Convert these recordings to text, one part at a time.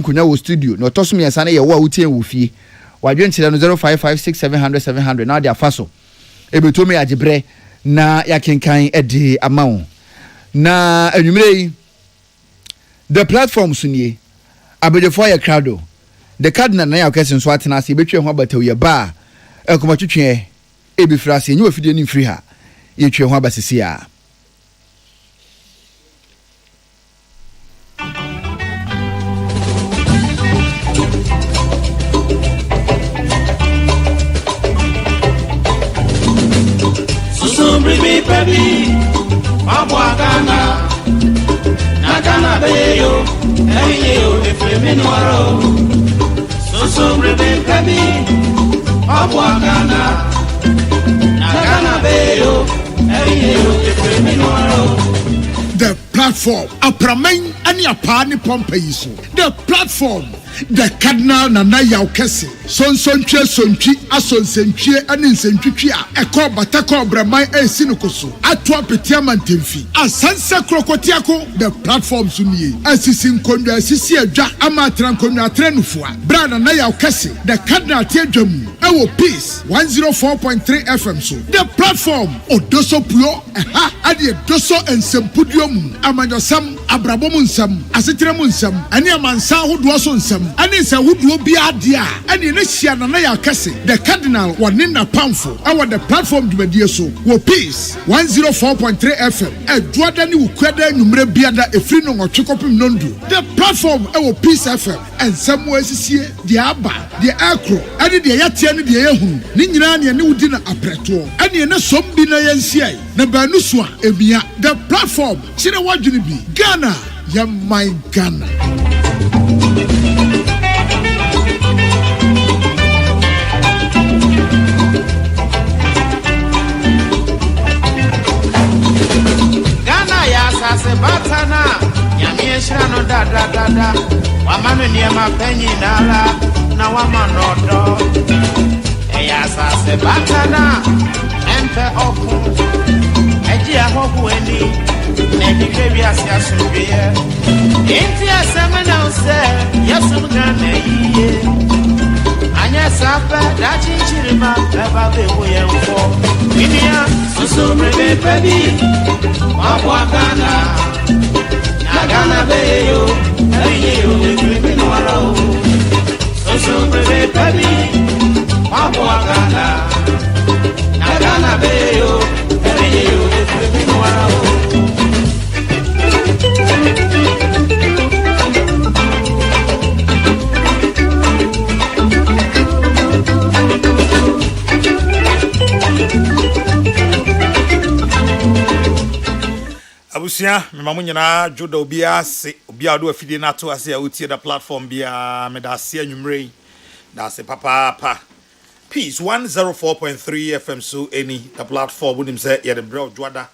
nkonya wo studio no to so miensa na ye wo a wotie wo fie wadwen kyerɛ no 0556700700 na de afa so ebetomi agibre na yakenkan edi amawo na anwumre yi the platform sunie abedefo ya crowdo the cardinal na yakese so atena ase betwe ho abataw ye ba ekomatwetwe ebifra ase nyi ofide ni mfiri ha yetwe ho abasisi a Baby, baby, Abwagana, Nagana Bayo, Ayo, the Feminwaro. So, baby, Abwagana, Nagana Bayo, Ayo, the Feminwaro. The platform, a pramen and your party Pompeiso. The platform. The cardinal Nana Yaukesi, son sonchi, a son senchie, and in senchia, a call batako bramai a sinukoso, a tua petiaman timfi, a sansa crocotiaco, the platform suni, as is in conda sisia ja amatran conda trenufua, Brana Yaukesi, the cardinal Tiajum, our peace, 104.3 FM so. The platform, Odoso Puro, Adi Doso and Sempudium, Amanyosam, Abrabomunsam, Asitramunsam, and Yamansa who was on some. And it's a wood will be a dear. And in this year, Naya Cassie, the cardinal, one in a poundful. Our the platform to be so. Wo peace 104.3 FM. A Jordan will credit number biada a free no or chocopim nondu. The platform our peace FM and somewhere is here the Abba, the Acro, and the Yatian the Ehu, Ninyan and Nudina Apreto, and the Nasombina Yansia, Nabanuswa, Emia, the platform. China what you be Ghana, Yamai Ghana. Batana, Yamiesha no da da da da, Wamanu near my penny nala, now I'm no dog. Eyasa se batana, Empe Oku, Edia Hoku any, Nedi baby as Yasubia. Intia Semino said, Yasugane ye. Anya Sapa, Dachi Chirima, Eva Beway for Minia, so baby. Abwagana, Nagana Bayo, Ayo, the Criminal. So, baby, Abwagana, Nagana Bayo, Ayo, the Criminal. Abusia memamu nyina joda obia se obia do afide na to ase a utie da platform bia me da se anwumrei da se papa peace 104.3 FM so any the platform wonim say ye the bro joda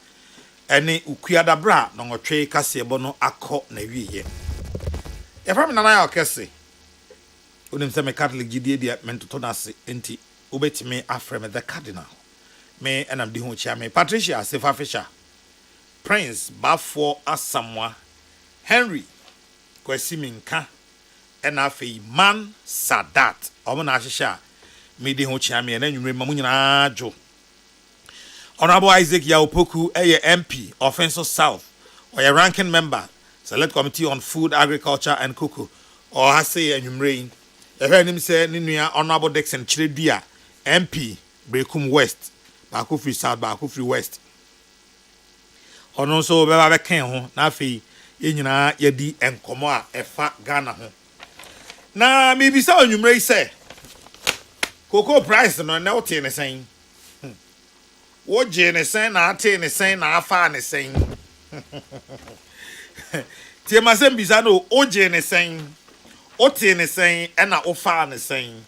ene ukuada bra na ngotwe kase ebo no akọ na wiye ye fam na ya okese wonim say me Catholic gidie dia mentoto na se enti obetime afrem the cardinal me enam di ho chia me Patricia Sefa Fisher Prince Bafo Asamwa Henry Kwesi Minka Enafe Man Sadat Omona Ashisha Midi ho chiame na nwumre mamu nyina ajo Honorable Isaac Yaopoku MP Offensive South or a ranking member Select Committee on Food, Agriculture and Cocoa or hase anwumre ehwe say ninua Honorable Dixon Chiredua MP Brekum West Bakufri South Bakufri West ono so beba beken ho na afi ye nyina yedi enkomo a efa Ghana ho na me bisa onwumre se cocoa price no na wote ne sen wo je ne sen na ate ne sen na afa ne sen tie ma sem bisa no o je ne sen ote ne sen e na ofa ne sen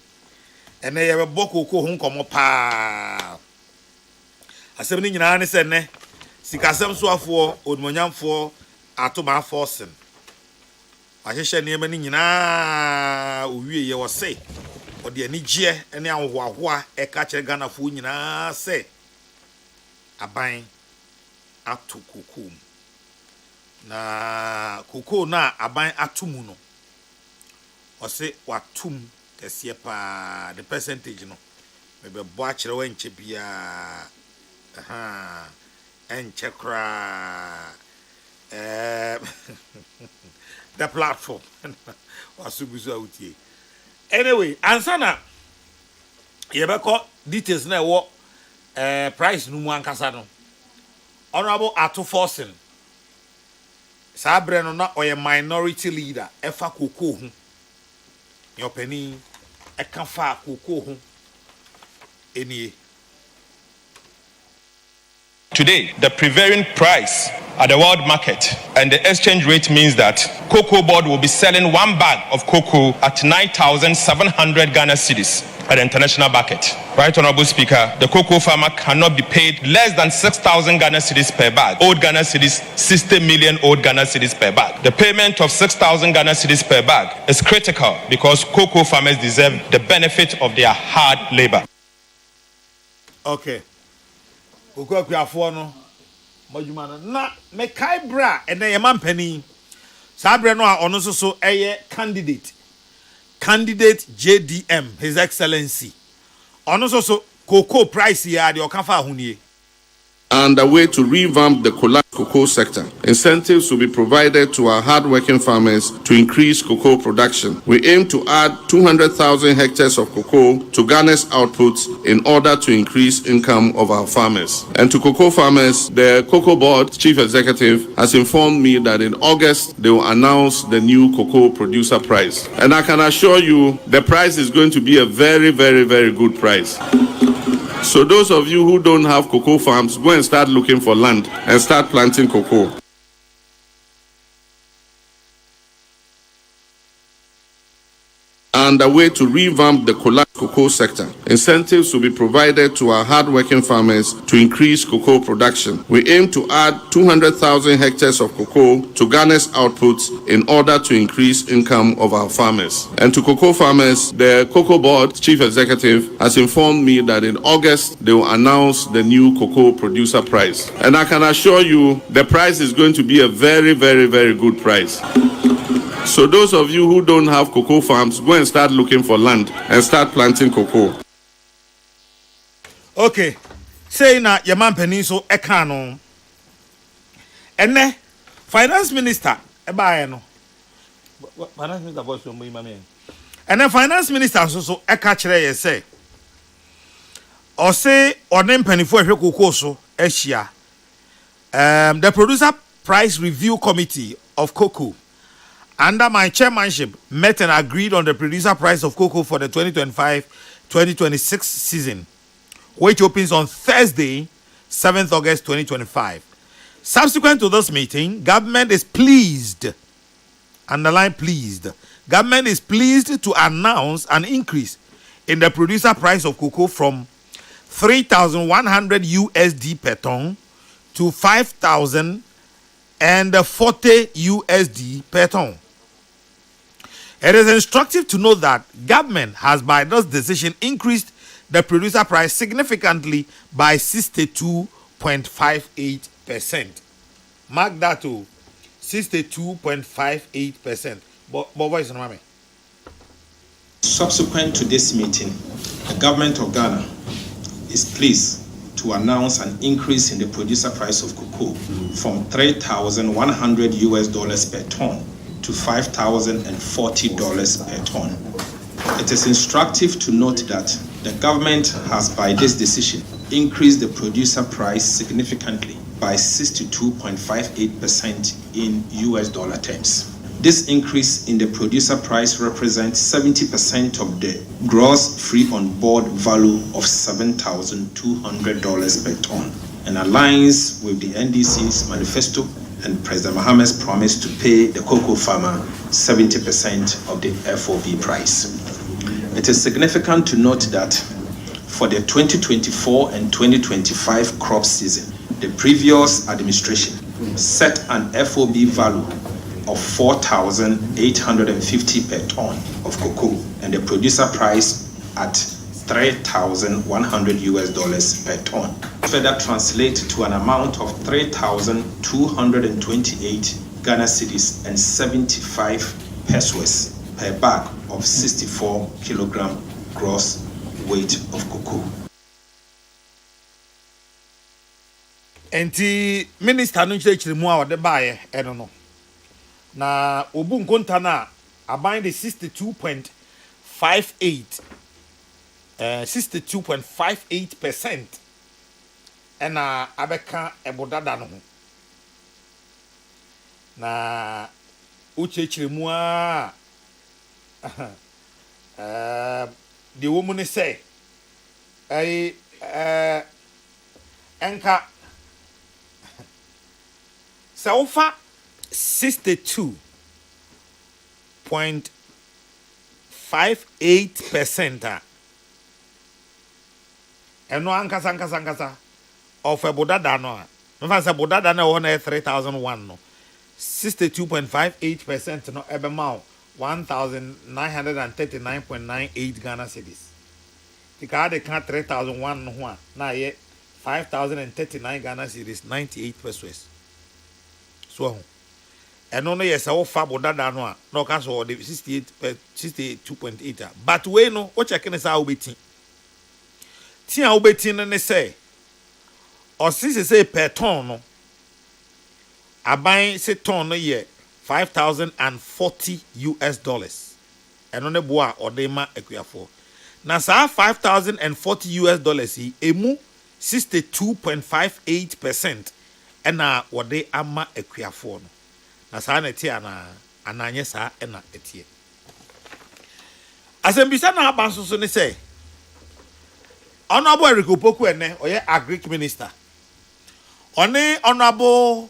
ene ye be bokoko ho nkomo pa asem ni nyina ne sen ne sikasem so afo odmonyamfo atoma forcing ahehye niema ni nyina owie ye wo se ode ani gie ene ahohoahoa e ka kire Ghana fo nyina se aban atu kukum na kuko na aban atumu no ɔse watum kɛseɛ paa the percentage no mebɛbɔ akyerɛ wankyɛ biaa ɛnkyɛ koraa the platform wasubusu awutie anyway ansana yɛbɛkɔ details na ɛwɔ price no mu ankasa no honorable Ato Forsen saa brɛ no na ɔyɛ minority leader ɛfa koko ho nyɛ ɔpani ɛka fa koko ho enie. Today, the prevailing price at the world market and the exchange rate means that Cocoa Board will be selling one bag of cocoa at 9,700 Ghana cedis at the international market. Right, Honorable Speaker, the cocoa farmer cannot be paid less than 6,000 Ghana cedis per bag. Old Ghana cedis, 60 million old Ghana cedis per bag. The payment of 6,000 Ghana cedis per bag is critical because cocoa farmers deserve the benefit of their hard labor. Okay. Cocoa Piafono, Majumana, na Mekai Bra, and a man penny. Sabre no ono so a candidate JDM, His Excellency. Ono so cocoa price here the Okafa Hunie. And a way to revamp the cocoa sector. Incentives will be provided to our hard-working farmers to increase cocoa production. We aim to add 200,000 hectares of cocoa to Ghana's outputs in order to increase income of our farmers. And to cocoa farmers, the Cocoa Board Chief Executive has informed me that in August they will announce the new cocoa producer price. And I can assure you the price is going to be a very, very, very good price. So those of you who don't have cocoa farms, go and start looking for land and start planting cocoa. And a way to revamp the cocoa sector. Incentives will be provided to our hard-working farmers to increase cocoa production. We aim to add 200,000 hectares of cocoa to Ghana's outputs in order to increase income of our farmers. And to cocoa farmers, the Cocoa Board Chief Executive has informed me that in August they will announce the new cocoa producer price. And I can assure you the price is going to be a very, very, very good price. So those of you who don't have cocoa farms, go and start looking for land and start planting cocoa. Okay. Say na Yaman Peniso Ekano. Ene Finance Minister Ebaeno. Finance Minister voice from me. And then Finance Minister so ekachere say. Or say onem penifo ehwe cocoa so ehia. The Producer Price Review Committee of Cocoa under my chairmanship met and agreed on the producer price of cocoa for the 2025-2026 season, which opens on Thursday, 7th August 2025. Subsequent to this meeting, government is pleased, underline pleased, government is pleased to announce an increase in the producer price of cocoa from 3,100 USD per ton to 5,040 USD per ton. It is instructive to note that government has by this decision increased the producer price significantly by 62.58%. Mark that to 62.58%. But voice on mommy. Subsequent to this meeting, the government of Ghana is pleased to announce an increase in the producer price of cocoa from 3,100 US dollars per ton to $5,040 per ton. It is instructive to note that the government has by this decision increased the producer price significantly by 62.58% in US dollar terms. This increase in the producer price represents 70% of the gross free on board value of $7,200 per ton and aligns with the NDC's manifesto and President Mohammed's promise to pay the cocoa farmer 70% of the FOB price. It is significant to note that for the 2024 and 2025 crop season, the previous administration set an FOB value of 4,850 per ton of cocoa and the producer price at 3,100 US dollars per ton. Further translate to an amount of 3,228 Ghana cedis and 75 pesos per bag of 64 kilogram gross weight of cocoa. Enti minister no chire mu a ode baaye eno no. Na obu nkonta na aban de 62.58 62.58% ena abeka ebodada no ho. Na uchechire mu a the woman say enka so far 62.58% eno ankasa of a bodada no no fa say bodada na won 3001 no 62.58% no ebema 1,939.98 Ghana cedis. The card they can't 3,001 no one. Now yet 5,039 Ghana cedis, 98 pesos. So, and only yes, our fabo that no, no cash or the 62.8. But we know what you can say how beting. Tia beting and they say, or since they say per ton, no, I buy say ton no year. $5,040 and on the boa or de ma equiafo. Na sa $5,040 yi emu 62.58% and na wode ama equiafo no. Na sa na tie ana ananye sa na etie. Asembisa na aba so ne say Honorable Eric Opoku ene oye agric minister. One honorable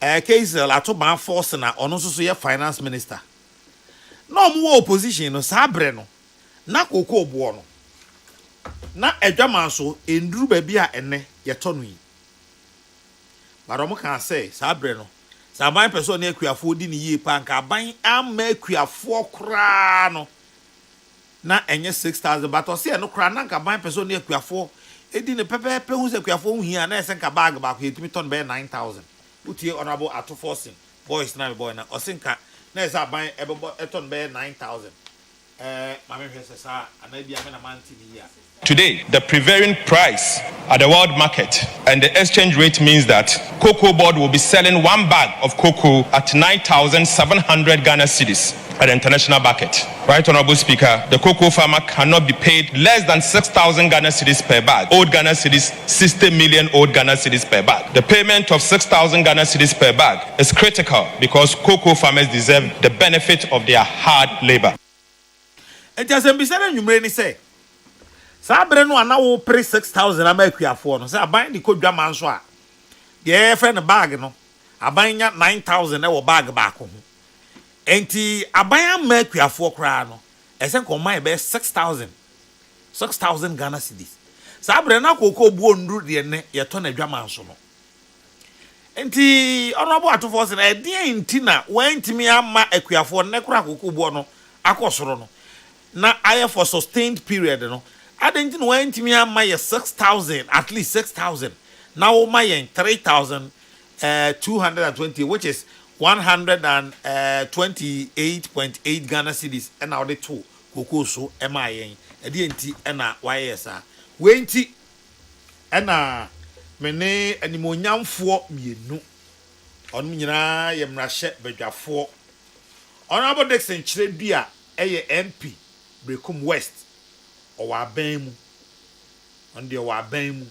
Kazel atoban force na ono so ye finance minister. No mo opposition no sabre no. Na koko obo no. Na edwaman so enduru ba bia ene ye to no yi. Baro mo kan say sabre no. Saban person na akuafo di ni yie pa nka ban ama akuafo kra no. Na enye 6,000 but o say no kra na nka ban person na akuafo edi ne pepepe hu se akuafo hu hia na ese nka bag ba ko etimi ton be 9,000. Utie honorable ato forcing boys na boy na osinka na esa ban ebebo eton be 9,000 mame hwese sa anabi amena manti ni ya. Today, the prevailing price at the world market and the exchange rate means that Cocoa Board will be selling one bag of cocoa at 9,700 Ghana cedis at the international market. Right, Honorable Speaker, the cocoa farmer cannot be paid less than 6,000 Ghana cedis per bag. Old Ghana cedis, 60 million old Ghana cedis per bag. The payment of 6,000 Ghana cedis per bag is critical because cocoa farmers deserve the benefit of their hard labor. It has been said in Umreni say, Sabre no ana wo pre 6,000 amakuafo no say aban de kodwa manso a ye friend bag no aban nya 9,000 e wo bag baako ho enti aban amakuafo kra no ese komai be 6,000 Ghana cedis sabre na kokko buo nduru de ne ye to na dwa manso no enti honorable atofo se na e de enti na wantimi ama akuafo ne kra kokko buo no akosoro no na aye for sustained period no I didn't know when me my 6,000, at least 6,000. Now my 3,220, which is 128.8 Ghana cedis, and now the two cocoa so MIA, a DNT and a YSR. Wenty and mene and monyam for me no on mina yam rashet beja for honorable Dixon Chrebia, a MP, Brekum West. Or Wabemu on the Wabemu.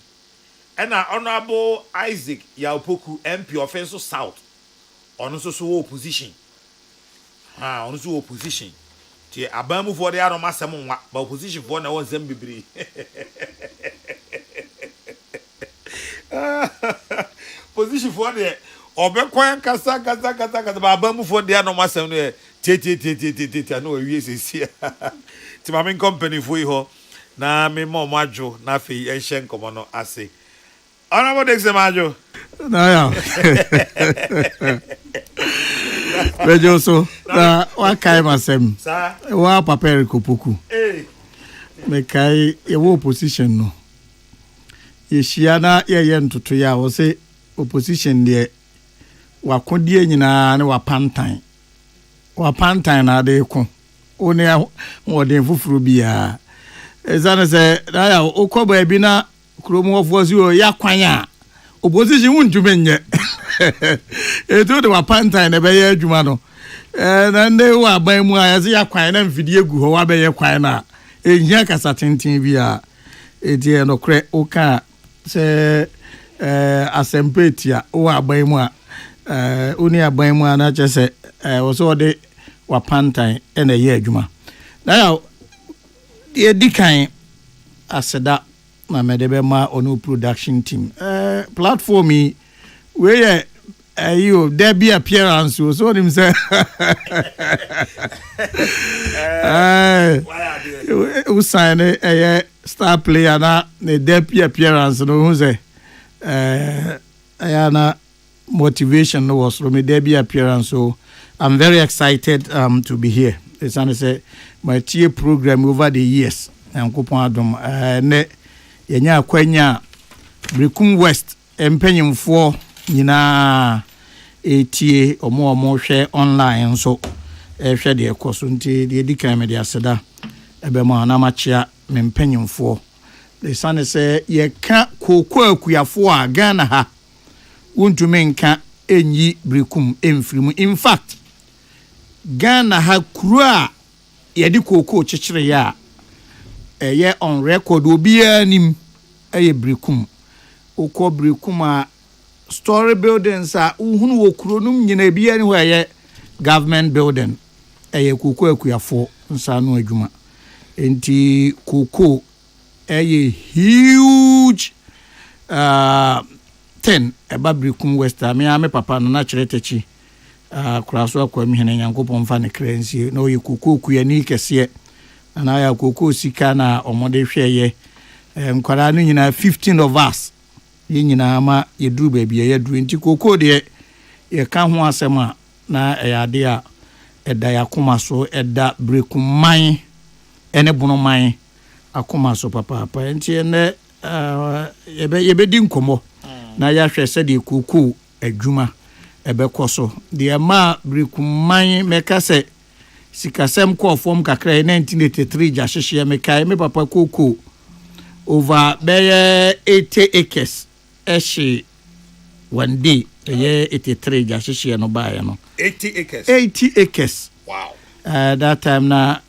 And our Honorable Isaac Yaopoku MP of Enso South on also opposition. On also opposition. The Abamu for the Aroma Samon, but opposition for now was Zembibri. Position for the Obequan Casa, the Abamu for the Aroma Samon. I know we is here. To my main company for you na me mo majo na fe ehyen komo no ase honorable Dex majo na ya bejo so na wa kai masem sa wa paper kopoku me kai e wo opposition no ye hia na ye ntoto ya wo se opposition de wa kodie nyina na wa pantan na de ko one modern fufuru bia ezana se na ya okoba bi na kromo ofozi o ya kwanya opposition wuntume nye eto de wapanta na be ya adwuma no na nde wa ban mu aya se ya kwan na mfidie gu ho wa be ye kwan na ehia kasa tenten bia etie no kre oka se asempetia wa ban mu a oni aban mu na chese wo so de wapantan na ye adwuma na ya ye dikan aseda na medebe ma onu production team platform yi we ye you there be appearance so him say who sign star player na there be appearance no who say ayana motivation no was from there be appearance. So I'm very excited to be here. It's say my TA program over the years and kupon adom ne yenya kwanya Brekum West empenyimfo nyina etie omo hwe online so hwe de ekoso nti de dikan me de aseda ebe ma na machia me empenyimfo the son say ye ka kokwa akuyafo a Ghana ha wontumi nka enyi Brekum emfirimu. In fact Ghana ha kuru a ye de kokwa chichire ya ye on record obi anim eye Brekum okọ Brekum a story buildings a uhunu wo kuro num nyina bia ni ho ye government building eye kokwa akuyafo nsa no adwuma enti kokwa eye huge 10 eba Brekum West me papa no na kire techi kuraso akwa mi hene Nyankopon fa ne krensi na oye kokwa kuyani kese na ya kokwa sika na omode hweye nkwara no nyina 15 of us nyina ama yeduru baabi yeduru nti kokwa de ye ka ho asema na eyade a eda yakoma so eda Brekum man ene bono man akoma so papa nti ene yebe di nkomo na ya hwe se de kokwa adwuma ebe koso de ma Brekum man meka se sikasem ko form kakra 1983 ja hyehyɛ mekai me papa kokwa over 80 acres eshi one day 83 ja hyehyɛ no bae no 80 acres wow that time na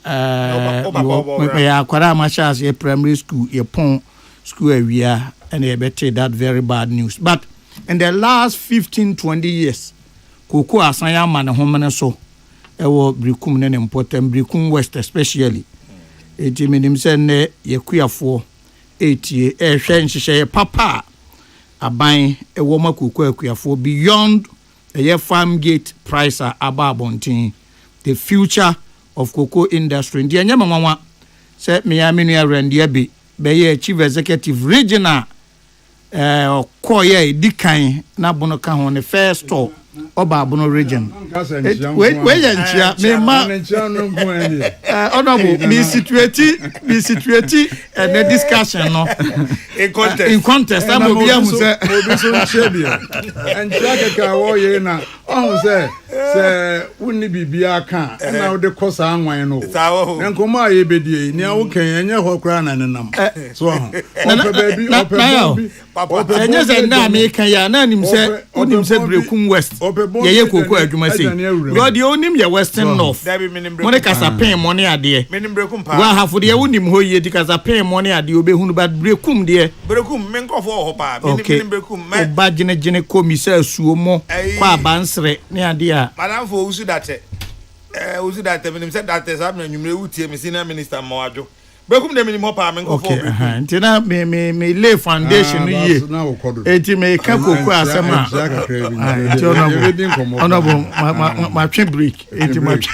ya kwara machas ye primary school ye pon school awia and ye better that very bad news. But in the last 15-20 years kokwa asan ya ma ne homene so ewo Brekum ne important Brekum West especially eti minim se ne yakuyafo etie hwe nhyehyɛ papa aban ewo makokwa akuyafo beyond farm gate price ababontin the future of cocoa industry ndi anya manwa se me ya menu arande be ye chief executive regional koye dikan na bono ka ho ne first store oba abono region we ya nchia me ma honorable me situate and the discussion no in contest am obi am say obi so nchebia nchia ka wo ye na ohun say wonni bibia ka na wo de kosa anwan no nkomo aye bedie ni awo kan enye ho kra na nenam so ho papa enye ze na me kan ya na nim se onim se Brekum West ye kokwa adwuma sei god ye onim ye Western North money kasapen money ade wa hafo de wonim ho ye di kasapen money ade obehunu bad Brekum de Brekum me nkofo ho pa menim Brekum me ba gene komisa asuomo kwa abansre ne ade a madam for usu date menim se date sa na nwumre wutie me senior minister Mawadwo Brekum de menim ho pa me nkofo Brekum nti na me lay foundation no ye enti me ka kokwa asema honorable ma twe break enti ma enti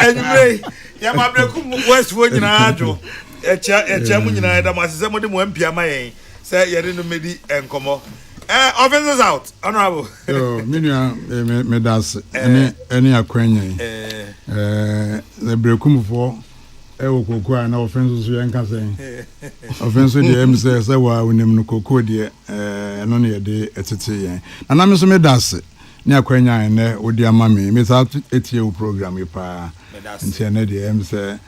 anyway ya ma Brekum West wo nyina adwo echa mu nyina da ma se mo de mo ampia ma yen se ye de no medi enkomo offenses out honorable minua me das any akwanya the Brekum for ewo kokwa na offenses so yanka sen offenses de em say wa onim no kokwa de no ne de etete yen na me so me das ne akwanya ne odi ama me me sa etie wo program yi pa nti ne de em se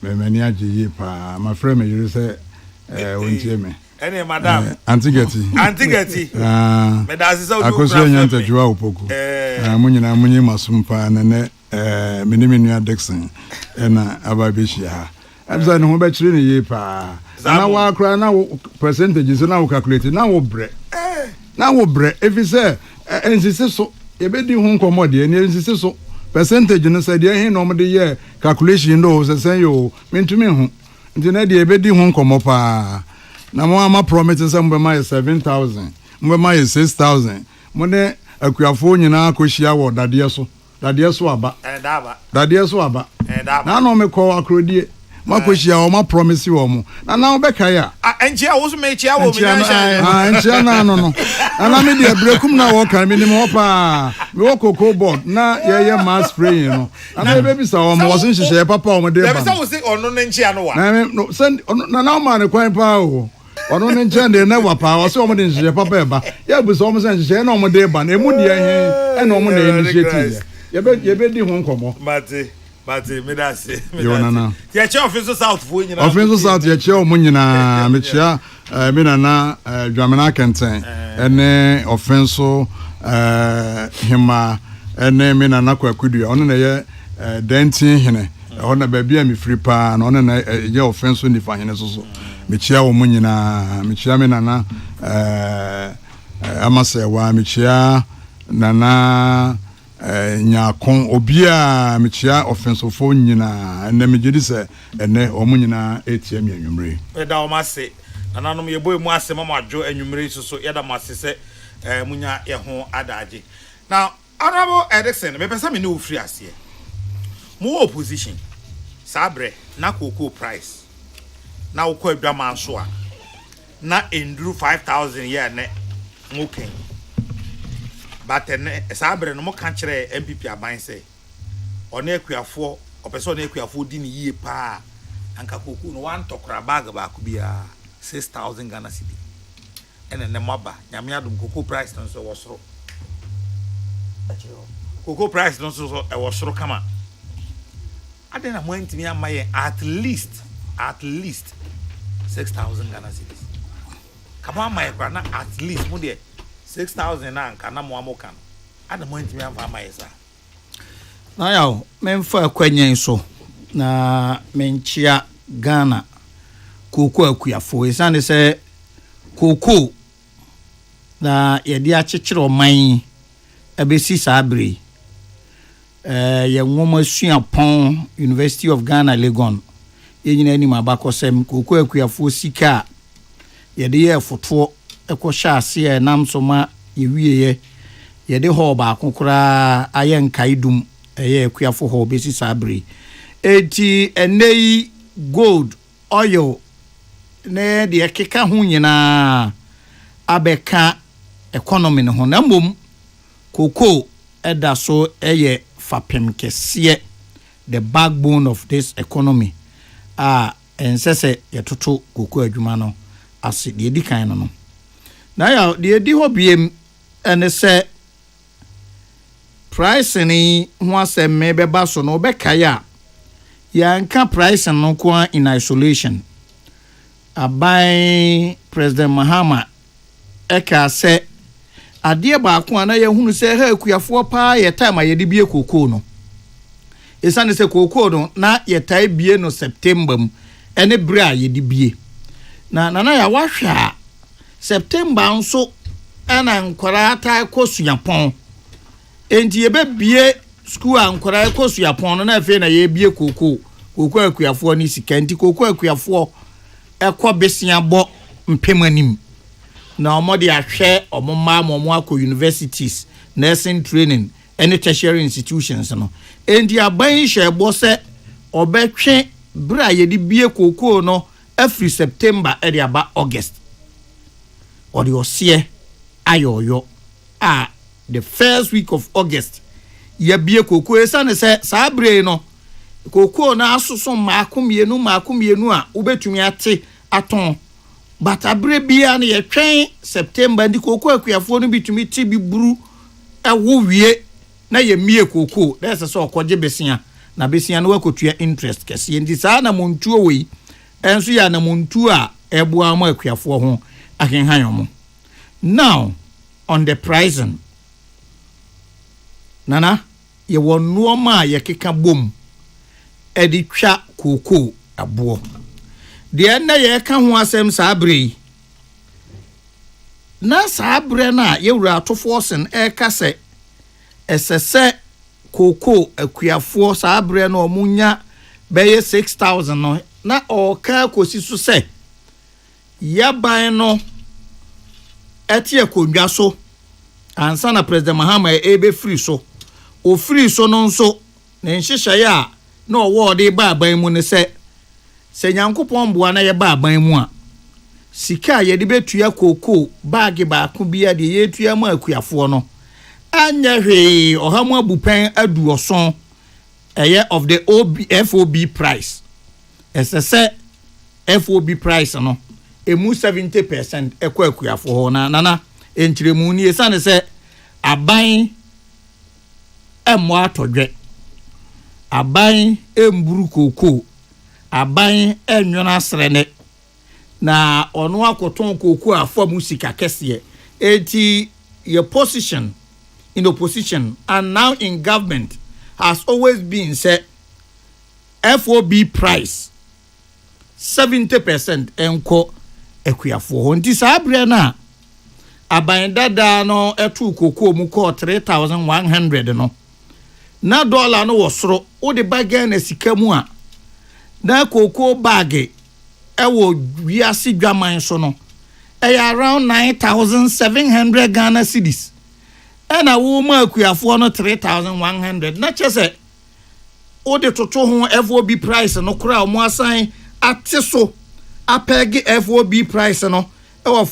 me mani age yi pa my friend me yiri se wontie me ene madam antigeti me da se so akoso nyanta juwa opoku munyina munyi masumpa ne miniminu Dixon na ababeshia ha abza ne ho be kire ne yi pa na wa akra na percentages na wo calculate na wo bre if say ensise so e be di ho nkomo de ne ensise so percentage no say de hin no mo de ye calculation do say yo mentumi ho nti na de e be di ho nkomo pa na mo ama promise say mo be ma 7,000 mo be ma 6,000 mo ne akuafo nyina akohia wo dade so aba na no me call akrodie makohia o ma promise wo mo na be kai a enchia wo so me chia wo me enchia na no na me de brekum na wo kan me ni mo pa me wo cocoa board na ye mass spray no na be bisa wo mo wo so nhihye papa wo mo de ba be bisa wo se ono ne enchia no wa no send na ma ne kwan pa o ono ne enchia de na wa pa wo so mo de nhihye papa e ba ya bisa wo mo se nhihye na wo mo de ba na emu de he na wo mo na initiative ye be di ho nkomo Mate, me da se. Ya che Offensive South fo nyina. Offensive South ya che o mo nyina me chia me na Dwamena Kenten ene Offensive hima ene me na Kwakudu ono na ye dentin hene ono ba bia me free pa na ono na ye Offensive ni fa hene so me chia o mo nyina me chia me na amasewa me chia na nyakon obia mechia offensofo nyina ene megedi se ene omu nyina etiem anwumre eda o mase nananom ye boy mu ase mama adwo anwumre so yeda mase se munya ye ho adaje now honorable Edison me pesa me no free ase mu opposition sabre na cocoa price na wo kwa adwama so a na enduru 5,000 ye ne ngoken batene sabre no mo kan kire MPP aban se ona akuafo opeso na akuafo di ni yie pa anka koku no wan tokra bag ba ku bia 6,000 Ghana cedi ene ne maba nyame adum cocoa price no so wosoro cocoa price no so e wosoro kama ade na mo ntimi amaye at least 6,000 Ghana cedi kama amaye kwa na at least mo de 6,000 na nka na mo amoka ada mo ntimi amfa amaisa na yawo memfa kwanyen so na menchia Ghana koko akuafo esane se koko na yedi akyekyere oman abesi sabre ye nwoma suapon University of Ghana Legon yenyina ni mabakosem koko akuafo sika yedi ye foto ekosha ase nam soma yewieye yede ho ba kokora ayen kaidum eye akuafo ho besi sabre eti enei gold oil ne de ekeka ho nyina abeka economy no ho na mom koko eda so eye fapem kese the backbone of this economy ensese yetoto koko adwuma no ase de di kan no na ya de di ho biem ene se price ni ho asem me beba so no beka ya nka price no ko in isolation abai President Mahama eka se ade ba ko ana ye hunu se ha akuafo pa ye time ye de bie koko no esane se koko no na ye tai bie no September mu ene bra ye de bie na ya wahwa September nso ana nkora ta kosuapon enti ye be bie school ankora kosuapon no na afi na ye bie koko akuafo ni sika enti koko akuafo ekọ besia bo mpemanim na omode ahwe omoma momo akọ universities nursing training any tertiary institutions no endi aban hwebo se obetwe bra yedi bie koko no every September edi aba August odi osie ayoyo the first week of August ye bie koko esane se sabre no koko na asusun makomienu a ubetumi ate aton but abre bia na ye twen September ndi koko akuafo no bitumi ti bi buru ɛwo wie na ye mie koko na ɛsɛ sɛ ɔkɔgye besia na besia no wakotua interest kɛse nti saa na montuo wei ɛnso ya na montuo a ɛboa mo akuafoɔ ho akenhan mo. Now on the pricing nana ye won nneɛma a yɛkeka bom ɛde twa koko aboɔ deɛ na yɛka ho asɛm saa bere yi na saa bere na yɛwura atofoɔ sen ɛka sɛ ɛsɛ sɛ koko akuafoɔ saa bere na ɔmunya bɛyɛ 6,000 no na ɔka kosi so sɛ yaban no ɛte akonnwa so ansa na President Mahama ebe free so o free so no nso na nhyehyɛ a na ɔwɔ de ba aban mu ne sɛ Nyankopɔn boa na yɛ ba aban mu a sika a yɛde betua koko baage baako bia de yɛtua mu akuafoɔ no anya hwee ɔhamu abupan aduoson ɛyɛ of the FOB price ɛsɛ sɛ FOB price no emu 70% ɛkɔ akuafoɔ hɔ na nana enkyiremu ni esane sɛ aban ɛmo atɔdwe aban emburu koko aban enwona srene na ɔno akoton koko a fam sika kɛseɛ eti your position in opposition and now in government has always been say FOB price 70% enko akuafoɔ hɔ nti saa bere na aban dada no etu koko mu kɔ 3,100 no na dollar no wɔ o de bag na sika mu a na koko bag ɛwɔ wiase dwaman so no around 9,700 Ghana cedis ɛna wo ma akuafoɔ no 3,100 na kyɛ o de toto ho FOB price no kora mo asan ate so apeg FOB price no ɛwɔ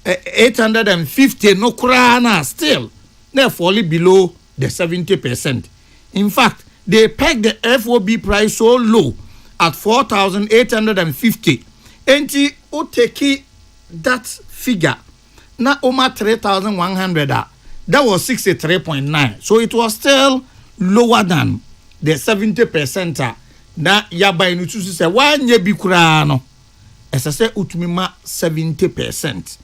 4,850 no kora na still na fall below the 70%. In fact, they pegged the FOB price so low at 4,850. Enti o take that figure na oma 3,100 that was 63.9. So it was still lower than the 70% na yaba inu tusu se wanye bi kura no ese se utumima 70%.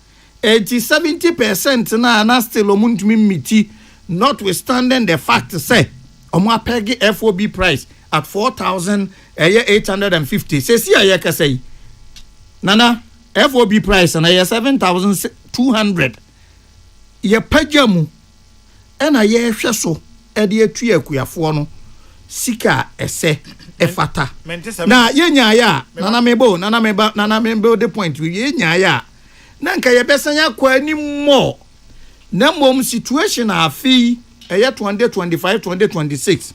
Enti 70% na still omuntumi miti notwithstanding the fact say omo apegi FOB price at 4,850. Say see ayeka say nana FOB price na 7,200 ye pajamu ena ye hwe so e de atu akuafo no sika ese efata na yenya ya nana mebo the point we yenya ya na nka ye besanya kwa ni mo na mom situation afi eye 2025 2026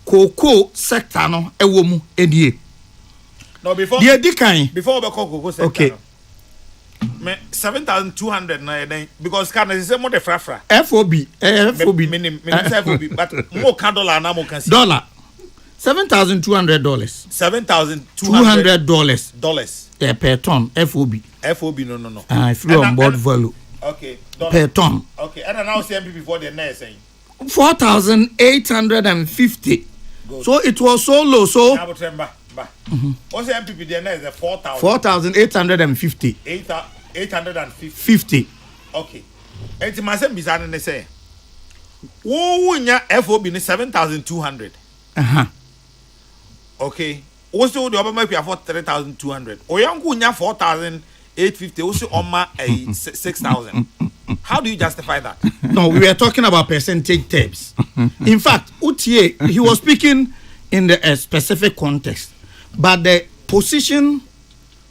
koko sector no ewo mu edie no before the dikan before we call koko sector okay me 7,200 na then because can say more the frafra FOB minimum FOB but more can dollar na more can see dollar $7,200 $7,200 per ton FOB no free on board value okay per ton okay and now CMP before the next saying 4,850 so it was so low so what's the MPP the next 4,850 850 okay enti masem bizana ne say wo nya FOB ni 7,200 okay also the obama pay for 3,200 oyanku nya 4,850 also oma 6,000 how do you justify that? No, we were talking about percentage terms. In fact, Utie, he was speaking in the specific context, but the position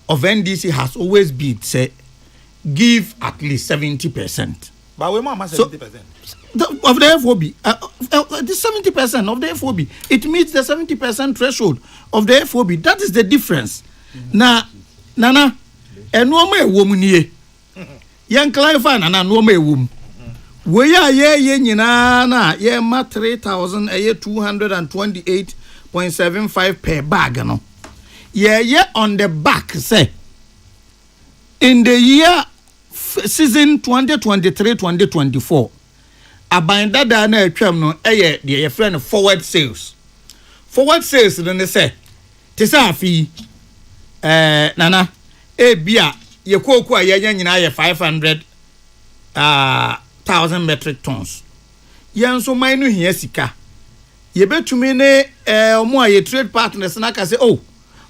of NDC has always been say give at least 70%. But we mama 70%. Of the FOB, the 70% of the FOB, it meets the 70% threshold of the FOB. That is the difference. Now, Nana, and no more woman here. Young clarify Nana, no more woman. We are ye na ye ma 3,228.75 per bag, no. Ye on the back say in the year season 2023-2024. aban dada na atwam no ɛyɛ deɛ yɛfrɛ no forward sales no ne sɛ te sɛ afi nana ebia yɛ kooko a yɛnya nyinaa yɛ 500,000 metric tons yɛn nso man no hia sika yɛbɛtumi ne ɔmo a yɛ trade partners na ka sɛ oh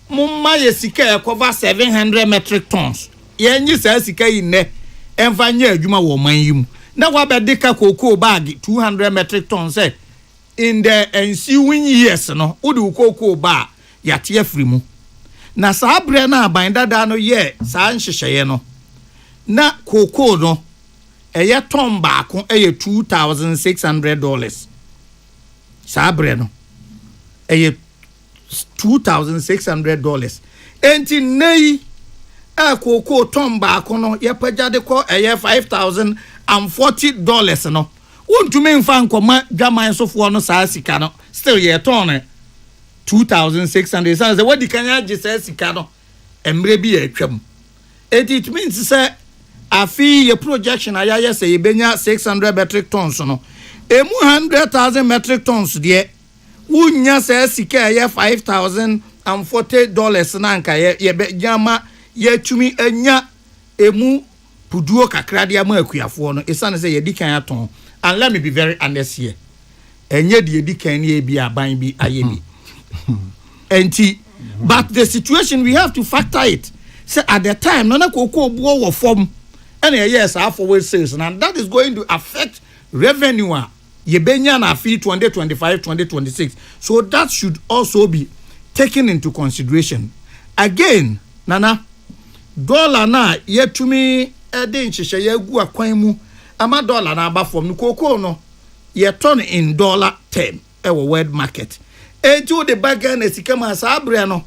momma yɛ sika cover 700 metric tons yɛnyi saa sika yi nnɛ ɛmfa nyɛ adwuma wɔ man yi mu na wabɛde ka cocoa bag 200 metric tons in the ensuing years no wode cocoa bag yate afiri mu na saa brɛ na aban dada no yɛ saa nhyehyɛeɛ no na cocoa no ɛyɛ ton baako ɛyɛ $2,600 saa brɛ no ɛyɛ $2,600 enti nei cocoa ton baako no yɛpagya de kɔ ɛyɛ $5,040 no wontumi mfa nkɔma dwaman sofoɔ no saa sika no still yɛ ton $2,600 sanse wadi kanya gye saa sika no emre bi atwam it means say afi ye projection ayaya say yebenya 600 metric tons no emu 100,000 metric tons de wunya saa sika ya $5,040 na nka ye begyama ye tumi anya emu puduo kakra de ama akuafo no esane say ye dikan aton. And let me be very honest here enye de dikan ne bi aban bi ayebi but the situation we have to factor it. Say at the time, nana cocoa buo form, and yes, forward sales, and that is going to affect revenue. Yebenya na fee 2025, 2026. So that should also be taken into consideration. Again, nana dollar na yetumi ede nhyehye yagu akwan mu ama dollar na aba form cocoa no ye turn in dollar term e world market. Into the bargain esikama sabre no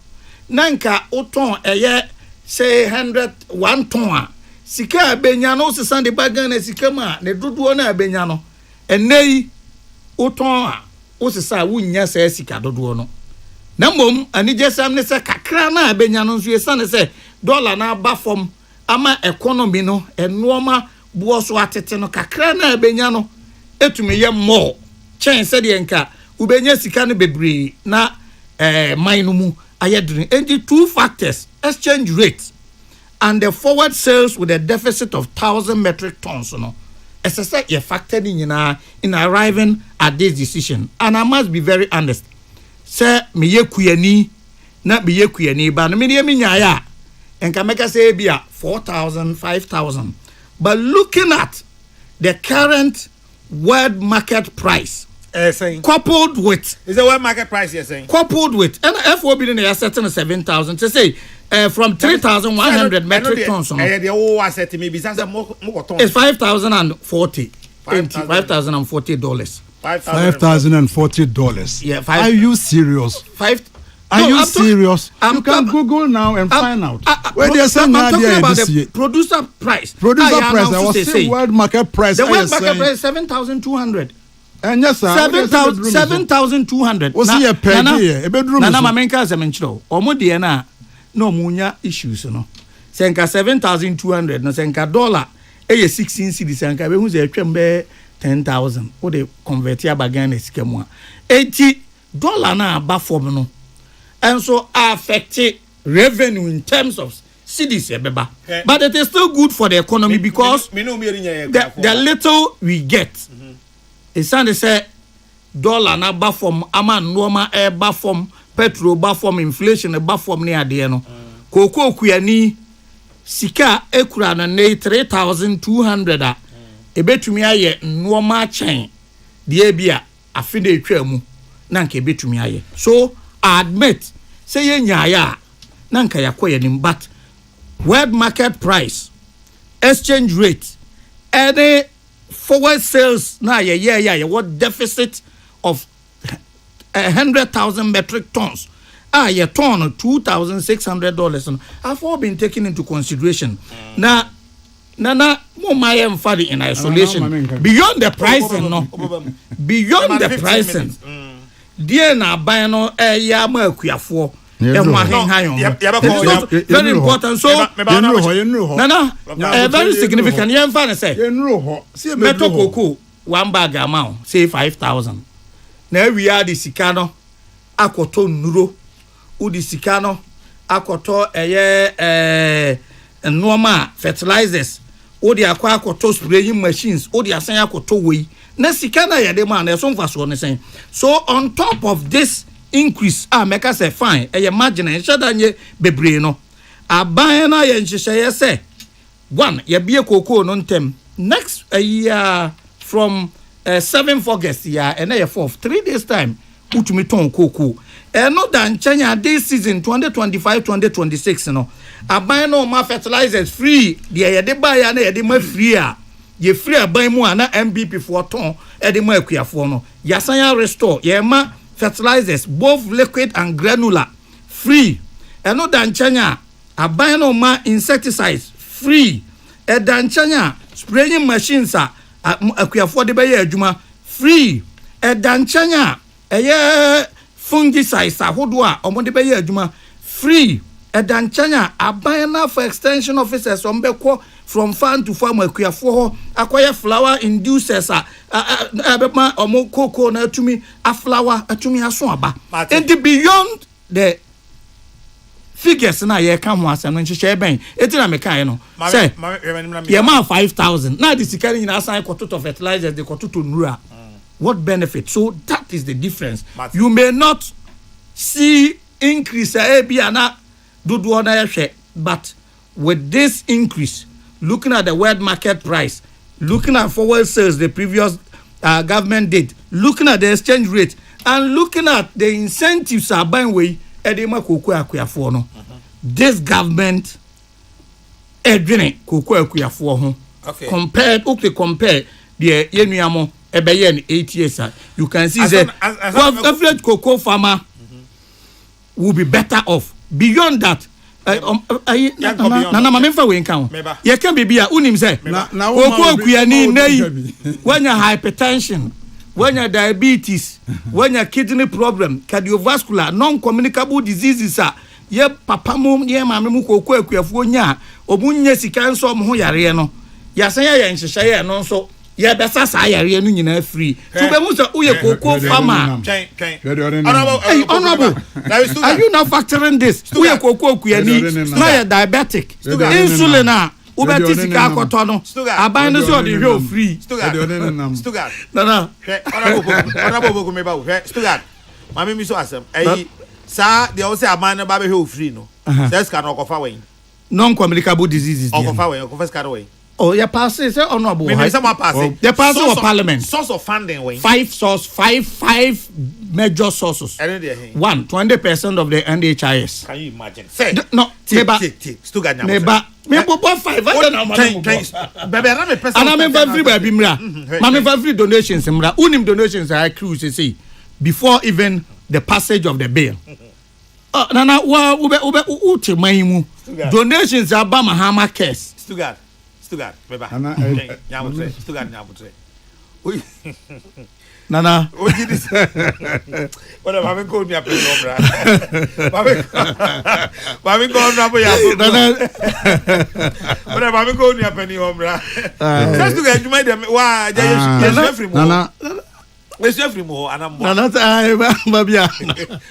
nanka uton eye say 101 ton sika benya no sesan the bargain esikama ne dodo na benya no enei uton a usesa wunya say sika dodo no na mom anije sam ne se kakra na benya no nso yesa ne se dollar na ba form ama economy no enoma buo so atete no kakra na benya no etumi ye more chen se de nka ubenya sika no bebre na mine mu ayedrin and two factors exchange rate and the forward sales with a deficit of 1,000 metric tons no essentially a factor in arriving at this decision. And I must be very honest say me ye kuyani na be ye kuyani ba no me ye minya and can make us say bia 4,000 5,000 but looking at the current world market price coupled with is the world market price you're saying coupled with and FOB in the certain 7,000 to say from 3,100 metric tons it's $5,040 $5,040 $5,040 yeah are you serious Are you serious? You can Google now and find out. Where they say now the producer price. Producer price. I was saying world market price. The world market price is 7,200. And yes, sir. 7,200. What's here per year? A bedroom. Nana mamenka semenchiro. Omo de na no munya issues no. Senka 7,200 no senka dollar. Eye 16 cedis senka be hu ze atwam be 10,000. Wo de convert ya bagan esika mu a. $80 na aba form no. And so affect revenue in terms of cities ebeba. But it is still good for the economy because the little we get. It's to say dollar na ba from ama noma ba from petrol ba from inflation ba from near the no. Cocoa kuyani sika ekura na 3,200 a ebetumi aye noma chain de bia afide etwa mu na nka ebetumi aye. So I admit say yenya na nka yakoye nim but world market price exchange rate any forward sales na what deficit of 100,000 metric tons ye ton $2,600 have all been taken into consideration na mo my mfadi in isolation beyond the pricing no beyond the pricing dear na buy no ya ma akuafo very important so very significant yen fa say meto cocoa one bag amount say 5,000 na we are the sikano akoto nuro udi sikano akoto normal fertilizers odi akwa akoto spraying machines odi asan akoto we na sikana ya de man na so mfa so ne sen so on top of this increase make us say fine margin en shada nye bebre no aban na ye nhyehyeye say one ye bie cocoa no ntem next year from 7th August ya and a 4th 3 days time utumi ton cocoa no dan China this season 2025-2026 no aban no ma fertilizers free de ye de buy na ye de ma free a ye free aban mu na MBP for ton e de ma akuafo no yasan restore ye ma fertilizers both liquid and granular free no dan China aban no ma insecticides free dan China spraying machines akuafo de be ye adwuma free dan China fungicides ahodo a omo de be ye adwuma free dan China abana for extension officers ombeko from farm to farm akuafo ho akoye flower inducers abema omo cocoa na atumi a flower atumi aso aba and beyond the figures na ye ka ho asem no nhyehyɛ ben etina me kan no say ye ma 5,000 na the sikari nyina asan kototo fertilizers de kototo nura what benefit so that is the difference you may not see increase bia na dodo na yehwe but with this increase looking at the world market price looking at forward sales the previous government did looking at the exchange rate and looking at the incentives are buying way edema cocoa akuafo no this government edwene cocoa akuafo ho compare the yenuamo ebeye 8 years you can see that every cocoa farmer will be better off beyond that na mama mfa we nkan ye kan bibia unim say cocoa akuani nei when you hypertension when you diabetes when you kidney problem cardiovascular non-communicable diseases ye papa mum ye mama mu cocoa akuafo nya obunya sika nso mo ho yare no yasan ya nhyehyeye no nso ye besa sa yare no nyina free to be mu so uye cocoa farmer honorable are you not factoring this uye cocoa akuani na ya diabetic insulin na ubeti sika akoto no aban no so de hwe free na honorable go me ba hwe stugard mama mi so asem sa de o say aban no ba be hwe free no say ska no kofa wen non-communicable diseases kofa wen kofa ska no wen oh ya pass say honorable me say ma pass the pass of parliament source of funding wen five major sources 20% of the NHIS can you imagine say no neighbor stugard neighbor me bobo 5 na baby na me person and I'm free baby mra mama free donations mra unim donations I cruise say before even the passage of the bill nana wa ube uti mahimu donations aba mahama case stugard beba nyabutre stugard nyabutre oi nana oji dis wala mama ko ni apel nomra mama ko na bo ya nana wala mama ko ni apel nomra just to get you made them wa just free mo nana Monsieur Frimo, anambo. Nana babia.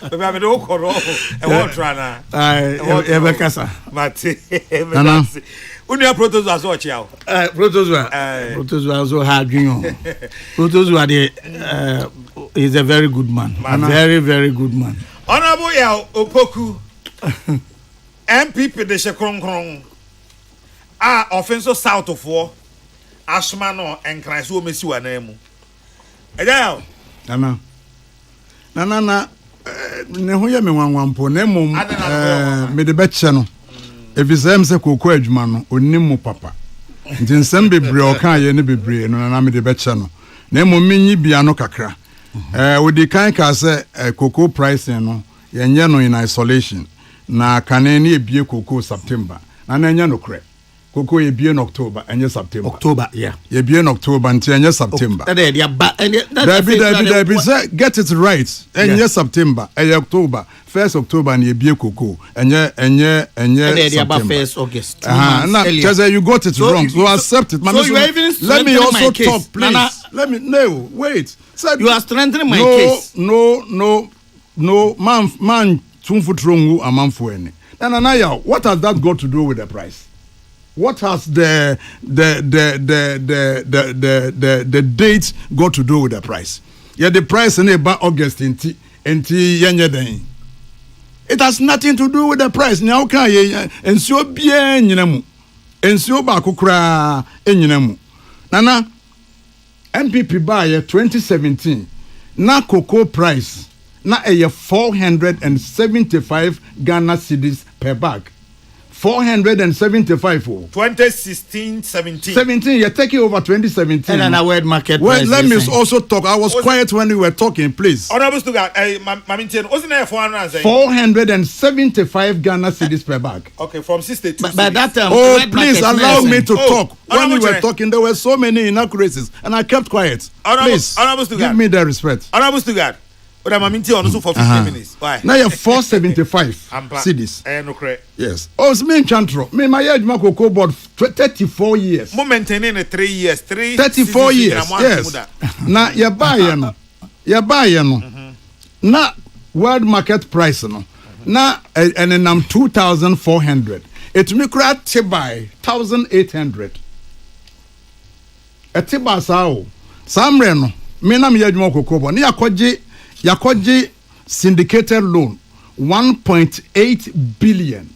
Babia me do koro. E wo tra na. E be kasa. Mate. Nana. Uni a protozoa so chia o. Protozoa so hard you. Protozoa is a very good man. Very very good man. Honorable ya Opoku. MPP de Shekronkron. Offenso south of war. Ashma no enkran so mesi wa na emu. Eja nana ne ho ye me wanwampo na mum me de beche no efisem se kokọ adwuma no onim mu papa nti nsem bebre o kan ye ne bebre no na me de beche no na mum menyi bia no kakra odi kan ka se cocoa pricing no ye nye no in isolation na kane ne ebie cocoa September na nye no kre cocoa ye bie in October and September yeah ye bie in October and September that say get it right and September and October 1st October and ye bie cocoa and September 1st August you got it wrong so accept it so you even let me also talk please Wait. Said, you are strengthening my case. No, man, tumfutrongu amanfueni. And Anaya, what has that got to do with the price? What has the dates got to do with the price? Yeah, the price in about August in Yanyadeng. It has nothing to do with the price. Now can you and so bien yinamu. And so bakukra enyinamu. Nana MPP buy 2017. Na cocoa price na 475 Ghana cedis per bag. 475 for 2016-17. You're taking over 2017. And an world market well, price. Let me also talk. I was quiet when you were talking, please. Honorable Stuga, wasn't there 475 Ghana cedis per bag. Okay, from 62. By that time, please allow me to talk. When you were talking, there were so many inaccuracies, and I kept quiet. Please, give me the respect. Honorable Stuga. But I'm also for 15 minutes. Why? Now you're 475 cities. No correct. Yes. Oh, it's me Chantro. Me my age Cocoa board 34 years. Mo maintaining 3 years. 34 years. Yes. Now you buy no. Na world market price no. Na and then I'm 2,400. It me cry buy 1,800. A tiba sao. Samre no. Me na me age Cocoa board. Ni Yakoji syndicated loan 1.8 billion.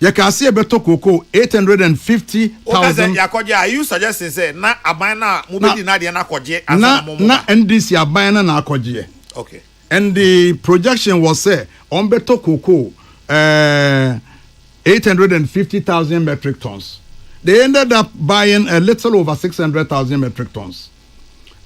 Yakasi ebeto koko 850,000. Yakoji, are you suggesting say na abana mubedi na dia na koje na NDC abana na koje. Okay. And the projection was say on beto koko 850,000 metric tons. They ended up buying a little over 600,000 metric tons.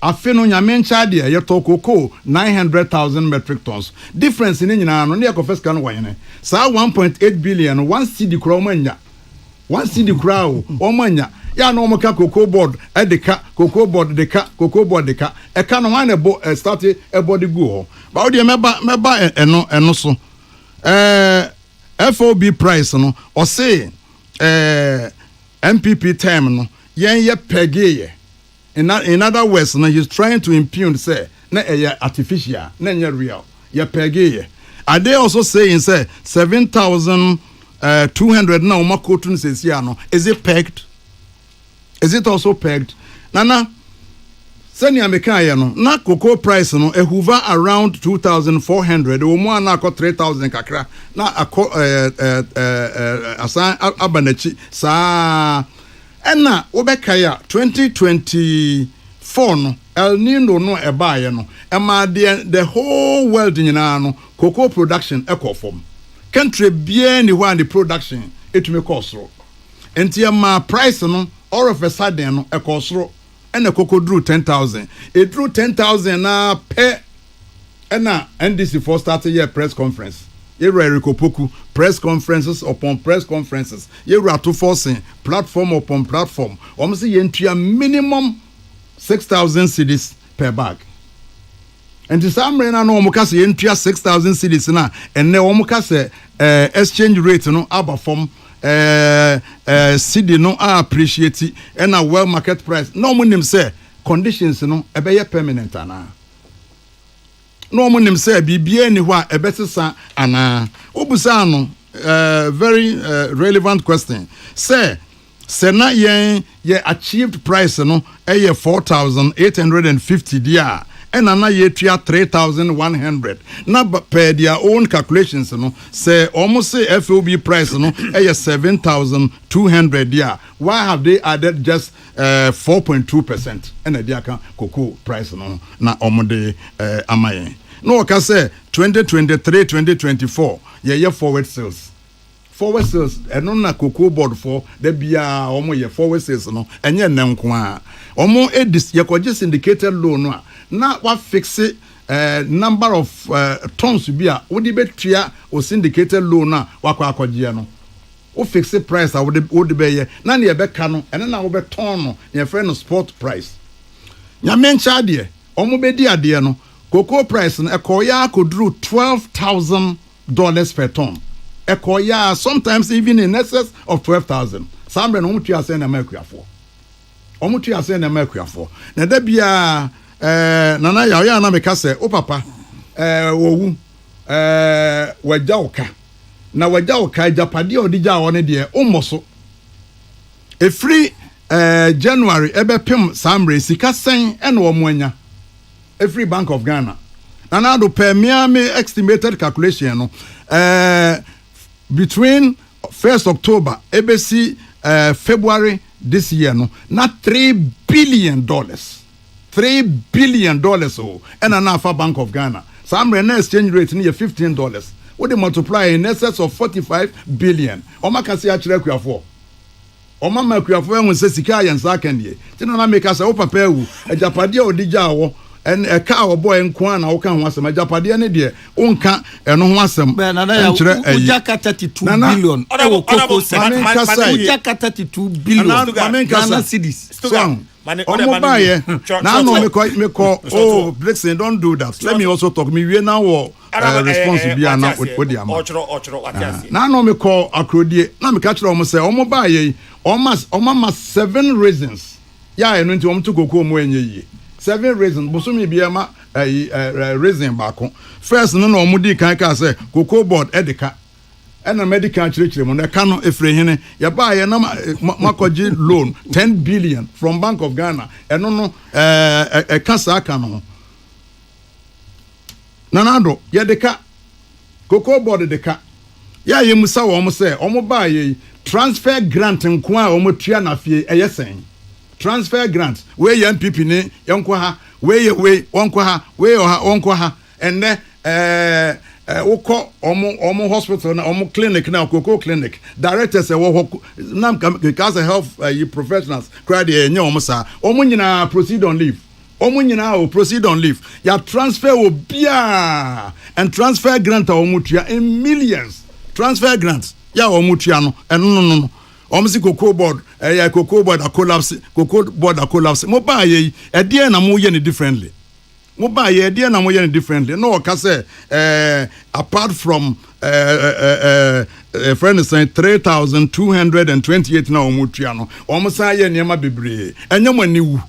Afeno nyamencha dia yeto koko 900,000 metric tons. Difference in nyina no ne confess kan wayene. Sa 1.8 billion one cedi kura omanya. One cedi kura omanya. Ya no moka cocoa board edeka cocoa board deka cocoa board deka. E ka no wan e start e body go ho. Ba odi meba eno so. FOB price no o say MPP term no yen ye pegeye. In other words, no, he's trying to impugn, say, na artificial, na real. Ya pege. Are they also saying, say, 7,200 now, Makotun says, no. Is it pegged? Is it also pegged? Nana, send ya mekaya no, na cocoa price no, a hoover around 2,400, umo na ko 3,000 kakra, na ako, asan abanechi, sa. And now, Obekaya 2024 no El Nino no ebaye no. Ema the whole world in no cocoa production equal form. Country bien ni one the production it may cost ro. Enti ema price no all of a sudden no cost ro. And the cocoa drew 10,000. It drew 10,000 na pe. And now NDC for started your press conference. Poku press conferences upon press conferences. You are to forcing platform upon platform. Almost a minimum 6,000 cedis per bag. And to some rena no mukasi entry 6,000 cedis na and ne omukase exchange rate no aba from cedi no appreciate and a well market price. No monim say conditions no ebeye permanent ana. No one say bibia ni hwa ebetesa ana obusa no very relevant question say na ye achieved price no 4,850 dia and na ye tua 3,100 na per their own calculations no say almost say FOB price no 7,200 dia. Why have they added just 4.2% and the dia cocoa price no na omode amaye. No, can say 2023, 2024. Yeah, forward sales. Forward sales. And no na cocoa board for the bia omo ye forward sales no. And ye nankwa. Omo edis ye ko just indicated loan no. Na what fix it number of tons bia. Wo di betua o syndicated loan na wakwa akogye no. O fix it price a wo di be ye. Na ne ye be ka no. And na wo be ton no. Ye friend no spot price. Nya mencha de. Omo be di ade no. Cocoa price no ekoya could drew $12,000 per ton. Ekoya sometimes even in excess of 12,000. Some no mutu ase na make for. omo tu ase na makuafo na da bia nana ya ya na meka se o papa wowu wagya oka na wagya oka japade odija won de ummoso efri January ebepem samre sika sen ene omo anya every Bank of Ghana nana do per me estimated calculation no between 1st October ebesi February this year no na $3 billion $3 billion oh and an alpha Bank of Ghana some exchange rate near $15 what they multiply in excess of 45 billion oma kasi achire kuafo oma makuafo enwe se sika yen sakandie tino na make say o papa ewu ejapade odija wo en e ka wo boy nko na wo ka ho asem ejapade ne de onka eno ho asem enchire ujaka 32 billion o koko ujaka 32 billion Ghana cedis Omo baye na no me call oh Blixen don't do that let me also talk me we now response bia na odi am na no me call akrodie na me ka kire omo say omo baye oma 7 reasons ya eno nti omo to koko omo enye yi 7 reasons bosumi bia ma reason baako first no omo di kan ka say cocoa board edeka ena medical chire mo na ka no efrehene ya ba ye na makoji loan 10 billion from Bank of Ghana eno no kasa aka no nanado ye deka cocoa board deka ya ye musa wo mo se omo ba ye transfer grant nko a omo tua na fie eyesen transfer grant we ye MPP ni yenko ha we wonko ha we ha wonko ha enne woko omo hospital na omo clinic na Cocoa clinic directors e wo nam because health professionals crowd e nya omo sa omo nyina proceed on leave omo nyina o proceed on leave ya transfer obia and transfer grant omo tua in millions transfer grants ya omo tua no no omo si Cocoa board ya Cocoa board a collapse mo ba ye e de na mo ye ni differently mo ba ye de na mo ye differently no ka say apart from friend is saying 3,228 na omutua no omo san ye niam bebre enyam aniwu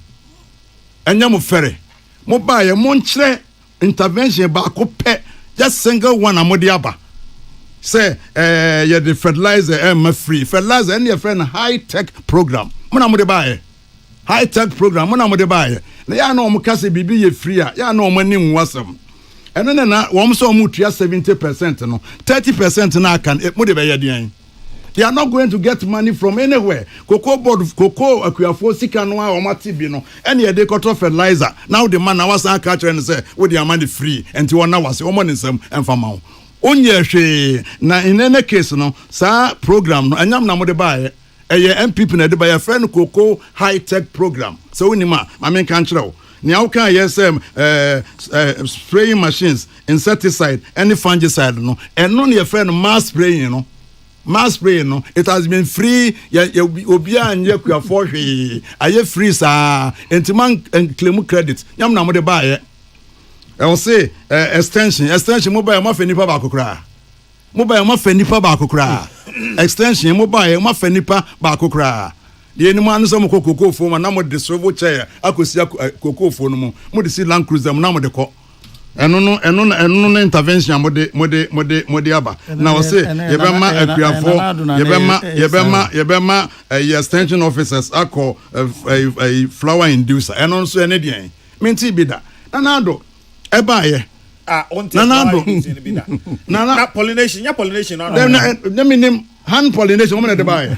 enyam fere mo ba ye mo nkyere intervention ba ko pe just single one amodi aba say ye the fertilizer free fertilizer any friend high tech program mo na mo de ba ye high tech program mo na mo de ba ye na ya na omo kase bibi ye free ya na omo ni nwasem eno na wo so omo tua 70% no 30% na kan mo de be ye den they are not going to get money from anywhere cocoa board cocoa akuafo sika no a omo tibi no ene ye de koto fertilizer now the man na wasa aka kire ne say we dey money free enti wona wase omo ne nsam emfama wo onye hwe na in any case no sa program no anyam na mo de ba ye MPP na de by a friend Cocoa high tech program so we ma men kan kire o ni how can yes spraying machines insecticide any fungicide no and no your friend mass spraying no it has been free obi anye kuafo hwe aye free sa entiman claim credit nyam na mo de ba ye I will say extension mobile ma fe nipa ba kokra mobile ma fe nipa ba kokra extension mobile ma fe nipa ba kokra de eni ma nso mo Cocoa fo ma na mo de so bo chair akosi Cocoa fo no mo de si Land Cruiser na mo de ko eno no intervention mo de aba na we say ye be ma akuafo ye be ma extension officers akọ flower inducer eno nso ene de menti bi da nanado eba ye na pollination na minim hand pollination woman de buy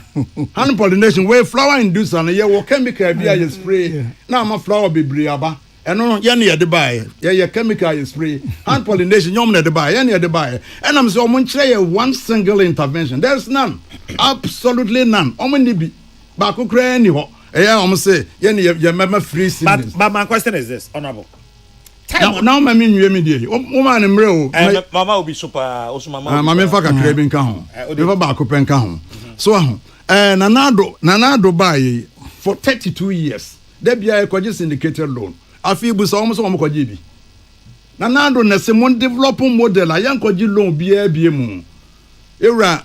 hand pollination where flower inducer na ye wo chemical bia ye spray na ma flower bebre aba eno ye na ye de buy ye chemical ye spray hand pollination nyom na de buy ye na de buy and am say omo nkyere ye one single intervention there's none absolutely none omo ni bi ba kokra ni ho omo say ye na ye mema free season but my question is this honorable now my mean you media woman mre o mama obi super osumama mama fa kakra bi nka ho be ba ko penka ho so nanado buy for 32 years there be a kwaji syndicated loan afi bu so omo kwaji bi nanado na se mon developing model a yan kwaji loan bia mu ewra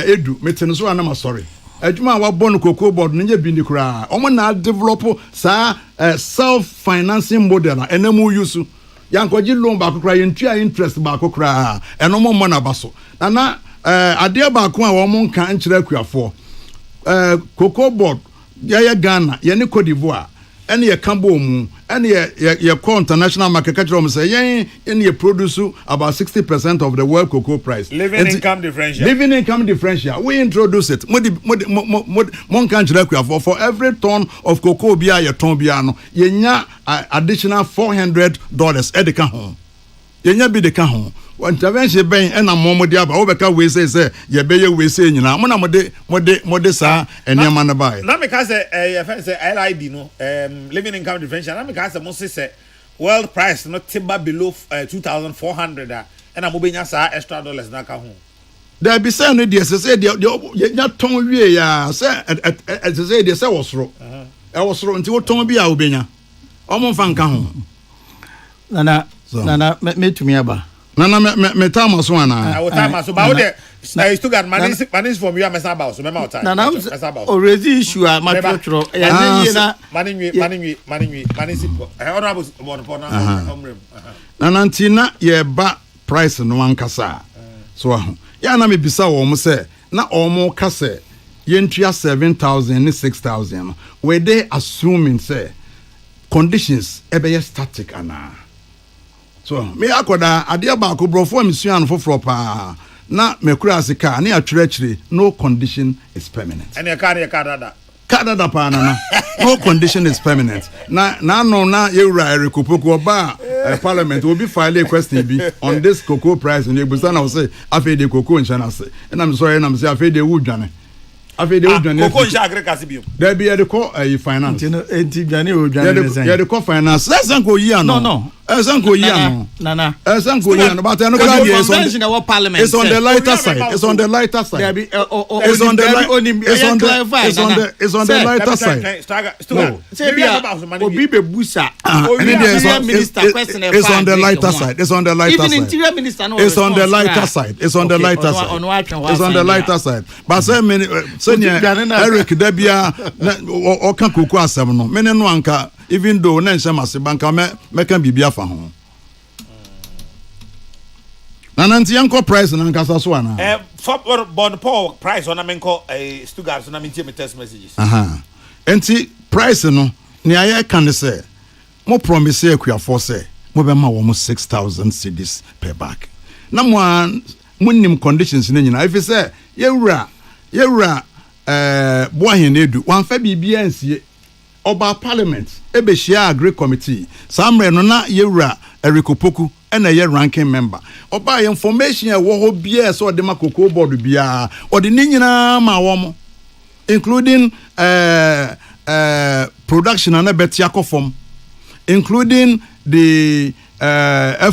edu metene so anama sorry adwuma wa bɔ no cocoa board no nye bi ni kura ɔmo na develop saa self financing model na enemu use yankɔgye loan ba kokra yentua interest ba kokra ɛno mo na ba so na adeɛ ba ko a wɔn nka nkyerɛ akuafo cocoa board yɛ Ghana yɛ ne Cote d'Ivoire ɛne yɛ Cambo mu ɛne yɛ call international market catch them say yɛn yɛ produce about 60% of the world cocoa price living income differential we introduce it mo nka nkyerɛ akuafo for every ton of cocoa bia yɛ ton bia no yɛnya additional $400 ɛde ka ho yɛnya bi de ka ho intervention ben na momodi aba wo beka we say ye be ye we say nyina mo na mode sa enema na bai na me ka say LID no living income differential na me ka say mo say world price no tiba below 2,400 and mo benya sa extra dollars na ka ho there be say no dey say nya ton wie ya say say dey say wosoro wosoro nti wo ton bi a wo benya o mo fa nka ho nana metumi aba Nana me time so ana. Time so ba there still got money from you am about so remember time. Nana already issue my trotro. Money honorable bonopona. Nana ntina ye ba price no ankasa. So ya na me bisa wo mo say na omo ka say yentua 7,000 and 6,000. We they assuming say conditions ebe static ana. So me akoda adia ba ko brofo misuan foforo pa na mekura asika na atwerechire no condition is permanent. And your car dada. Canada pa na no condition is permanent. Na no na yewura Erikopoko ba parliament will be file a question be on this cocoa price and Ebusa na say afi de cocoa nchana say. And I'm sorry na say afi de wudwane. Afi de wudwane. Cocoa ncha agrikasi bi. There be the call finance. Enti dwane wudwane. Yeah the call finance. Let's go here no. Sanko Yano. Nana. Sanko Yano, but I know parliament. It's on the lighter side. It's on the lighter side. It's on the lighter side. No. It's on the lighter side. It's on the lighter side. Even interior minister no. It's on the lighter side. It's on the lighter side. It's on the lighter side. But say Eric Debia okan kuku asem no. Mene no anka even though na nse mase banka me kan bibia fa ho na nanti yanko price na nkasa so ana for bond Paul price on amenko Stuttgart so na mentie me text messages enti price no ne aye kan say mo promise akuafo say mo be ma wo mo 6,000 cedis per bag na mo nim conditions na nyina if say yewura boahen edu wan fa bibia nsie Oba Parliament ebeshia Agri Committee samre no na yewura Erikopoko na ye ranking member oba information e wo ho bia so de makoko board bia o de ni nyina ma wo mo including production and betia form including the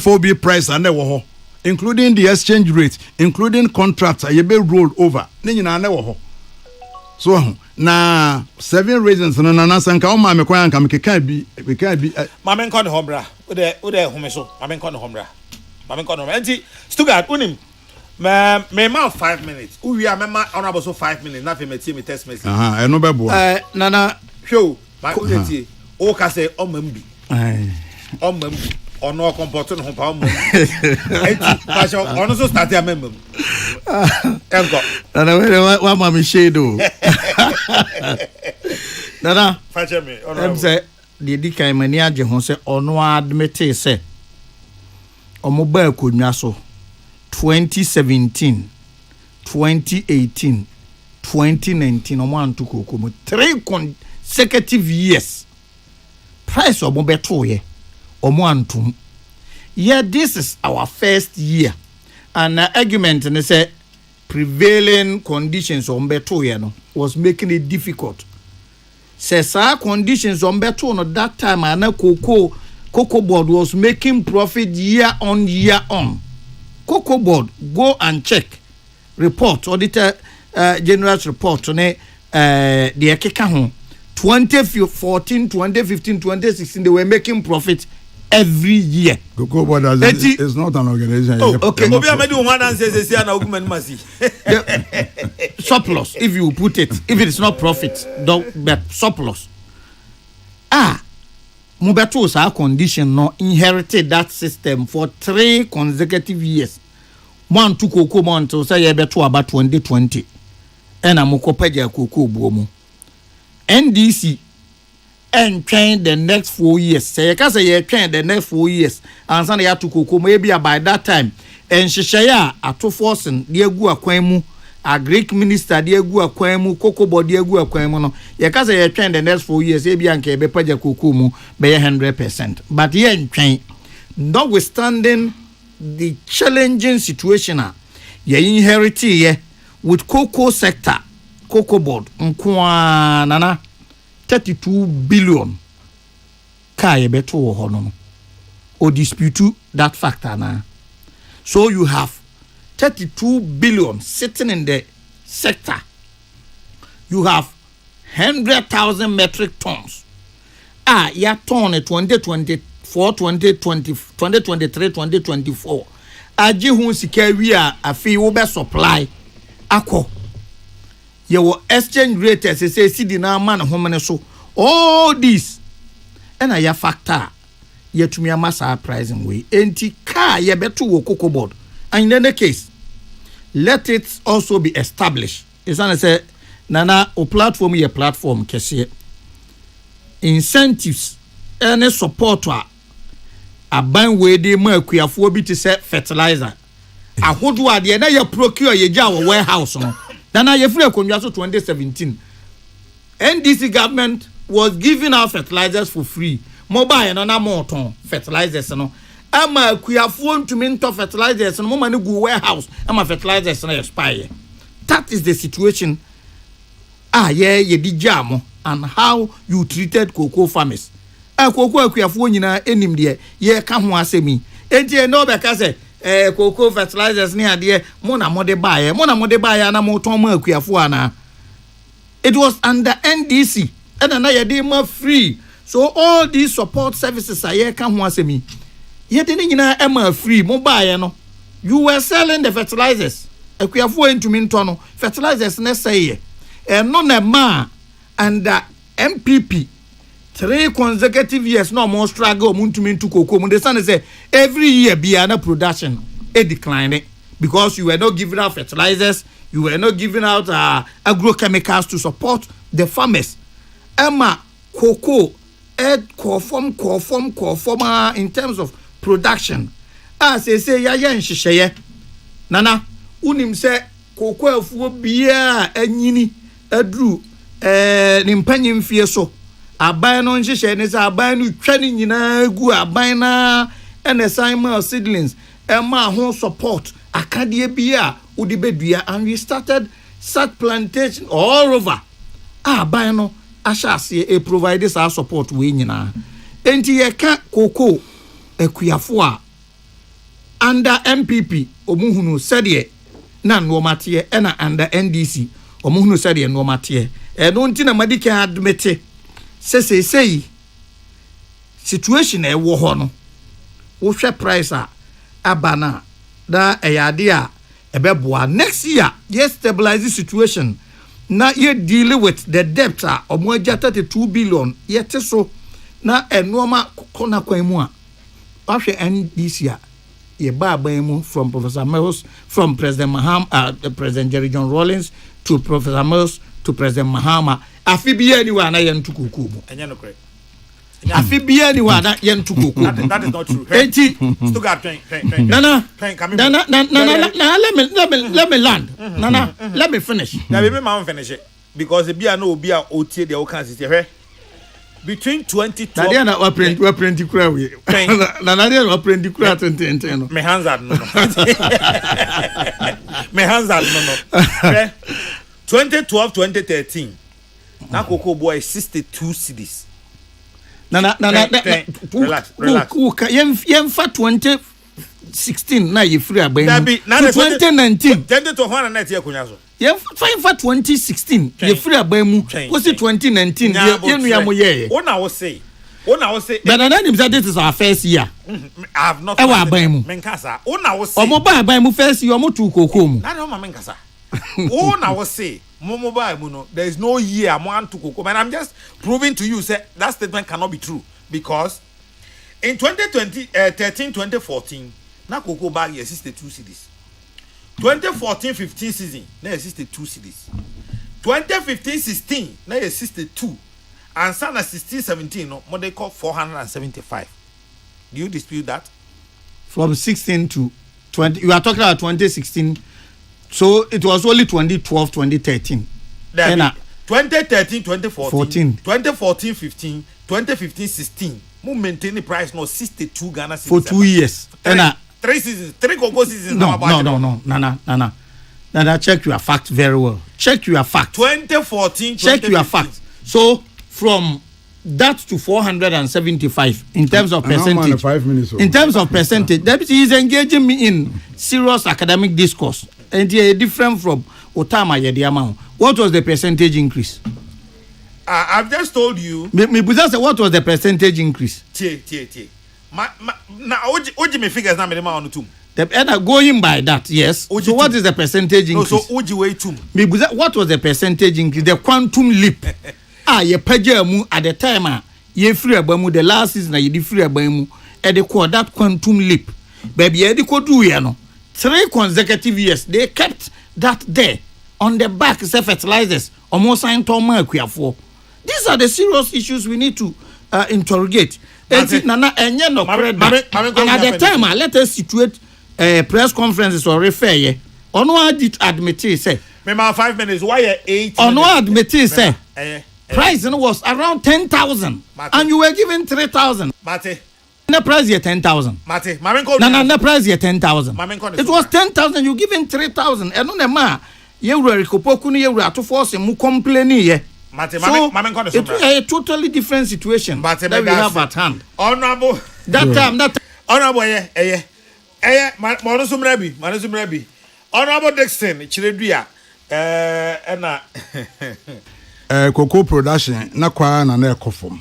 FOB price and wo ho including the exchange rate including contracts ye be rolled over ni nyina na wo ho so na 7 reasons no na sanka o ma me kwan ka me keka bi ma me nkɔ ne hombra wo de home so ma me nkɔ ne hombra enti Stuttgart unim me ma 5 minutes we are me ma honorable so 5 minutes na fe me tie me text message no be bo nana show ma o tie o ka say o mam bi ono comporto no pa mo enti pa so ono so start ya memem enko nana we wa ma me shedo nana fache me ono say the dikai mani age ho say ono admit say omo ba akonwa so 2017 2018 2019 omo antu kokomo 3 consecutive years price omo beto ye omo antum yeah this is our first year and argument and say prevailing conditions on beto ye no was making it difficult say sa conditions on beto no that time and cocoa board was making profit year on cocoa board go and check report auditor general's report on the ekeka ho 2014 2015 2016 they were making profit every year. Cocoa Board is not an organization. Oh, okay. Obi amedi one and says na ogumen masi. Surplus, if you put it, if it is not profit, but surplus. Mubeto sa condition no inherited that system for 3 consecutive years. One to cocoa month to say beto about 2020. And amukopeja cocoa buomu. NDC and train the next 4 years. Say you say train the next 4 years. And say you to cocoa maybe by that time. And shishaya ato forcing the egu akwemu. A Greek minister de egu akwemu Cocoa Board de egu akwemu no ye ka say ye twɛn the next 4 years e bia nka be paja cocoa mu be 100%, but ye ntwɛn notwithstanding the challenging situation ye inherit ye with cocoa sector Cocoa Board nkwa nana 32 billion ka ye beto ho no o dispute that factor na. So you have 32 billion sitting in the sector. You have 100,000 metric tons. Ya ton 2024, 2020, 2023, 2024. Aji hun sikawi a fi wo be supply akọ. Ye wo exchange rate say cedi na man homene so. All this and ya factor yetumi amasa pricing way. Enti car ye beto wo Cocoa Board. And in any case, let it also be established. It's not say, Nana, o platform ye platform, kesiye. Incentives, any support to a ban way de more kuyafo bi to say fertilizer. A hodu ade na ye procure ye ja warehouse no. Nana ye free konwa so 2017. NDC government was giving out fertilizers for free. Mobile no na more ton fertilizers no. Ama kuyafo ntumi nto fertilizers no mama ne go warehouse ama fertilizers na expire. That is the situation ye di jam and how you treated cocoa farmers. Cocoa kuyafo nyina enim de ye ka ho asemi. Enti no be ka say cocoa fertilizers ni ade mo na mo de bae na mo ton ma kuyafo ana. It was under NDC and na ye dey ma free. So all these support services ye ka ho asemi. Yet nyina ema free mobile no. You were selling the fertilizers. Ekuyafo entumi nto no fertilizers na say no na ma under MPP 3 consecutive years no more struggle muntumi nto cocoa mu. The sun say every year bia na production declining because you were not giving out fertilizers, you were not giving out agrochemicals to support the farmers. Emma cocoa conform in terms of production. Say ya nhyehyeye nana unim se cocoa afuo bia anyini adru ni mpanyim fie so aban no nhyehyeye ne se aban no twani nyina gu aban na assignment seedlings ma ho support akade bia udi bedua, and we started such plantation all over. Aban no ashase e provide this support we nyina enti ye ka cocoa ekuyafo a under MPP omuhunu sede na nwomatie na under NDC omuhunu sede nwomatie no nti na madike admete sei situation e wo ho no wo hwe price a abana da eyade a ebeboa next year ye stabilize the situation na ye deal with the debt a omoja 32 billion yete so na enoma kona kwan mu a ahwe NDC a ye baba mu from Professor Mills, from President Mahama, President Jerry John Rawlings to Professor Mills to President Mahama. Afibi anyone na yen tukuku mu. Enya no correct. Afibi anyone na yen tukuku. That is not true. Enti still got train. Nana, let me land. Nana, let me finish. Now me ma finish it because the bia no obi a otie de o kan sisi between 2012 Nadia na waprendi kura we. Na Nadia na waprendi kura 2010 no. Me hands out no. Me hands out no. 2012 2013 na Cocoa Boy 62 cedis. Relax. Yem fa 2016 na ye free aban. 2019 tende to hwana na tie kunya so. Yem fa 2016 ye free aban mu. Kosi 2019 ye nu ya mo ye. Wona wo say Ona wo say. But then him say this is our first year. I have not. Ewa aban mu. Menkasa. Ona wo say. Omo ba aban mu first year omo tu koko mu. Na ma menkasa. Ona wo say. Momo ba mu no. There is no year mo antu koko. But I'm just proving to you say that statement cannot be true because in 2013-2014 na koko bag is 62 cedis. 2014-15 season na is 62 cedis. 2015-16 na is 62. And sana 16-17 no more they call 475. Do you dispute that? From 16 to 20, you are talking about 2016. So it was only 2012-2013. 2013-2014, 2014-15, 2015-16. We maintain the price no 62 Ghana cedis for 2 years. Three seasons, 3 Cocoa seasons. No. Nana, check your fact very well. Check your fact. 2014. Check your fact. So from that to 475 in terms of percentage. 5 minutes. In terms of percentage, Deputy is engaging me in serious academic discourse, and he different from Otama Yediamau. What was the percentage increase? I've just told you. Me what was the percentage increase? Na oji me figures na me ma on tum. Going by that, yes. So what is the percentage increase? No, so oji way tum. Me what was the percentage increase? The quantum leap. Ye pagya mu at the time ye free abamu the last season ye di free abamu e de call that quantum leap. Baby ye de ko do ye no. 3 consecutive years they kept that there on the back say fertilizers almost sign to ma akuafo. These are the serious issues we need to interrogate. Nana enye no credit. And at the time let us situate press conferences or refer ye. Ono admit say me ma 5 minutes why 8 ono admit say price was around 10,000 and you were given 3,000. Mate. The price here 10,000. Mate. The price here 10,000. It was 10,000 you given 3,000. And on the ma you were recopocuni you were to force him complaining ye. Mate. So it's a totally different situation that we have at hand. Honorable. That time honorable Manusumrebi. Honorable Dixon Chiredua ena cocoa production na kwa na ekofom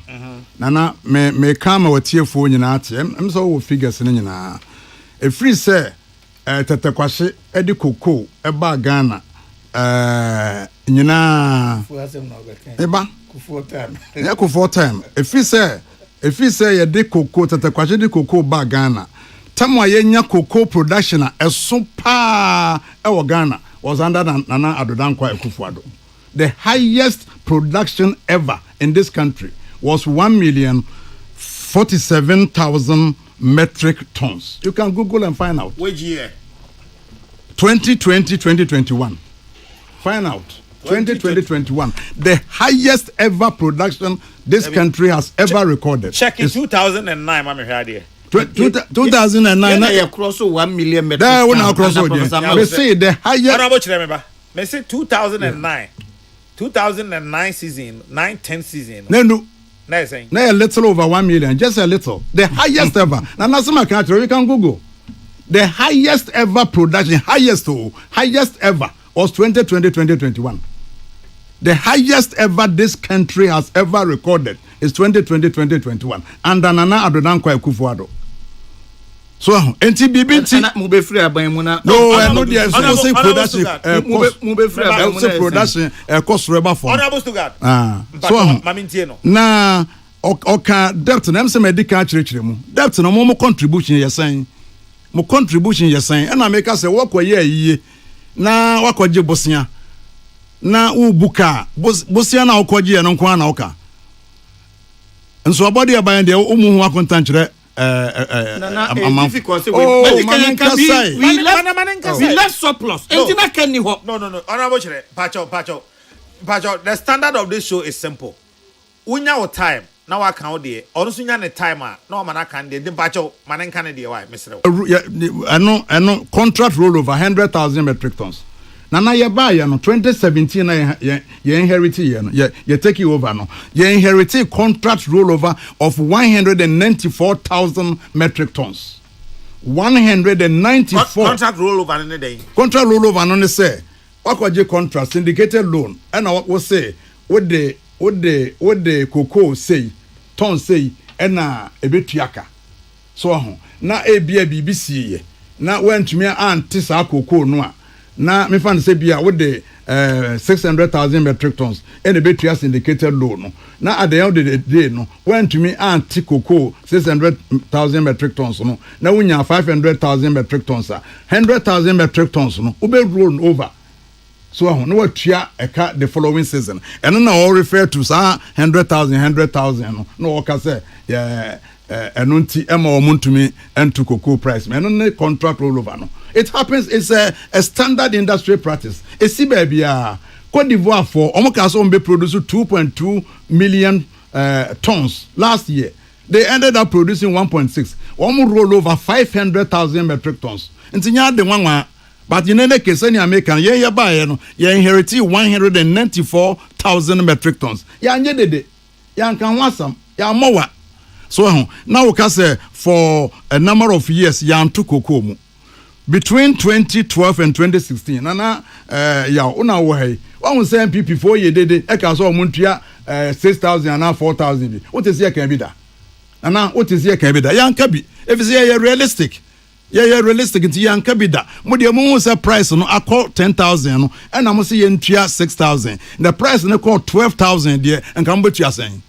na me kama watiefo nyina ate em so wo figures ne nyina e free say tetekwahye edi cocoa e ba Ghana nyina eba kufuo time e free say ye de cocoa tetekwahye de cocoa ba Ghana tamwa ye nya cocoa production eso pa e wo Ghana was under Nana Adodankwa Akufo-Addo. The highest production ever in this country was 1,047,000 metric tons. You can Google and find out. Which year? 2020-2021. Find out. 2020-2021. The highest ever production this country has ever recorded. Check in 2009, Mami Hadi. 2009. You cross 1 million metric tons. That cross again. We say the highest. Me say 2009. 2009 season, 9-10 season. No. Nice saying. No, a little over 1 million, just a little. The highest ever. Now, that's my country. You can Google. The highest ever production, highest ever was 2020-2021. The highest ever this country has ever recorded is 2020-2021 under Nana Adodankwa Akufo-Addo. So, NTBBT. No, I know the exclusive production. Production. Cost rubber for. Honorable Stuttgart. So, na oka debt na mse medical chire mu. Debt na mo contribution yesan. Mo contribution yesan. Na make us work kwa ye na wakwaje bosia. Na ubuka bosia na okwaje no kwa na oka. Nso abodi aban de umu hu akonta chire we left surplus. No. Honorable Chere, Pacho. The standard of this show is simple. Unya o time. Now I count there. Honestly, the timer. No man I can there. The Pacho man can there. Why, Mr. I know. Contract rollover 100,000 metric tons. Nana ye buy no 2017 na ye inherit ye no ye take you over no ye inherit contract rollover of 194,000 metric tons. 194 contract rollover in the day. Contract rollover no say wakwaje contract syndicated loan and what say what the cocoa say ton say ɛna ebetuaka so ho na ebia BBC ye na wantumi ante saa cocoa no a na me fan say bia wo de 600,000 metric tons and betua syndicated loan no na at the end of the day no wantumi ante cocoa 600,000 metric tons no na wunya 500,000 metric tons 100,000 metric tons no ube roll over so no watua eka the following season and na all refer to sa 100,000 no waka say yeah enunti ema omuntumi entu cocoa price me no contract roll over no. It happens, it's a standard industry practice. A see baby, Cote d'Ivoire for Omokaso be produced 2.2 million tons last year. They ended up producing 1.6. Almost roll over 500,000 metric tons. And the one, but in any case, any American, yeah, buy no, you inherited 194,000 metric tons. Yeah, did can want some, more. So now we can say for a number of years, took cocoa. Between 2012 and 2016, Nana, una way. One was saying people 4 years did it. I saw Muntia 6,000 and now 4,000. What is here can be that? And now what is here can be that? Young Kabi, if it's here realistic, realistic into young Kabi that. Modia Moon say price no I call 10,000 and I must see in 6,000. The price no call 12,000 there and come what you are saying.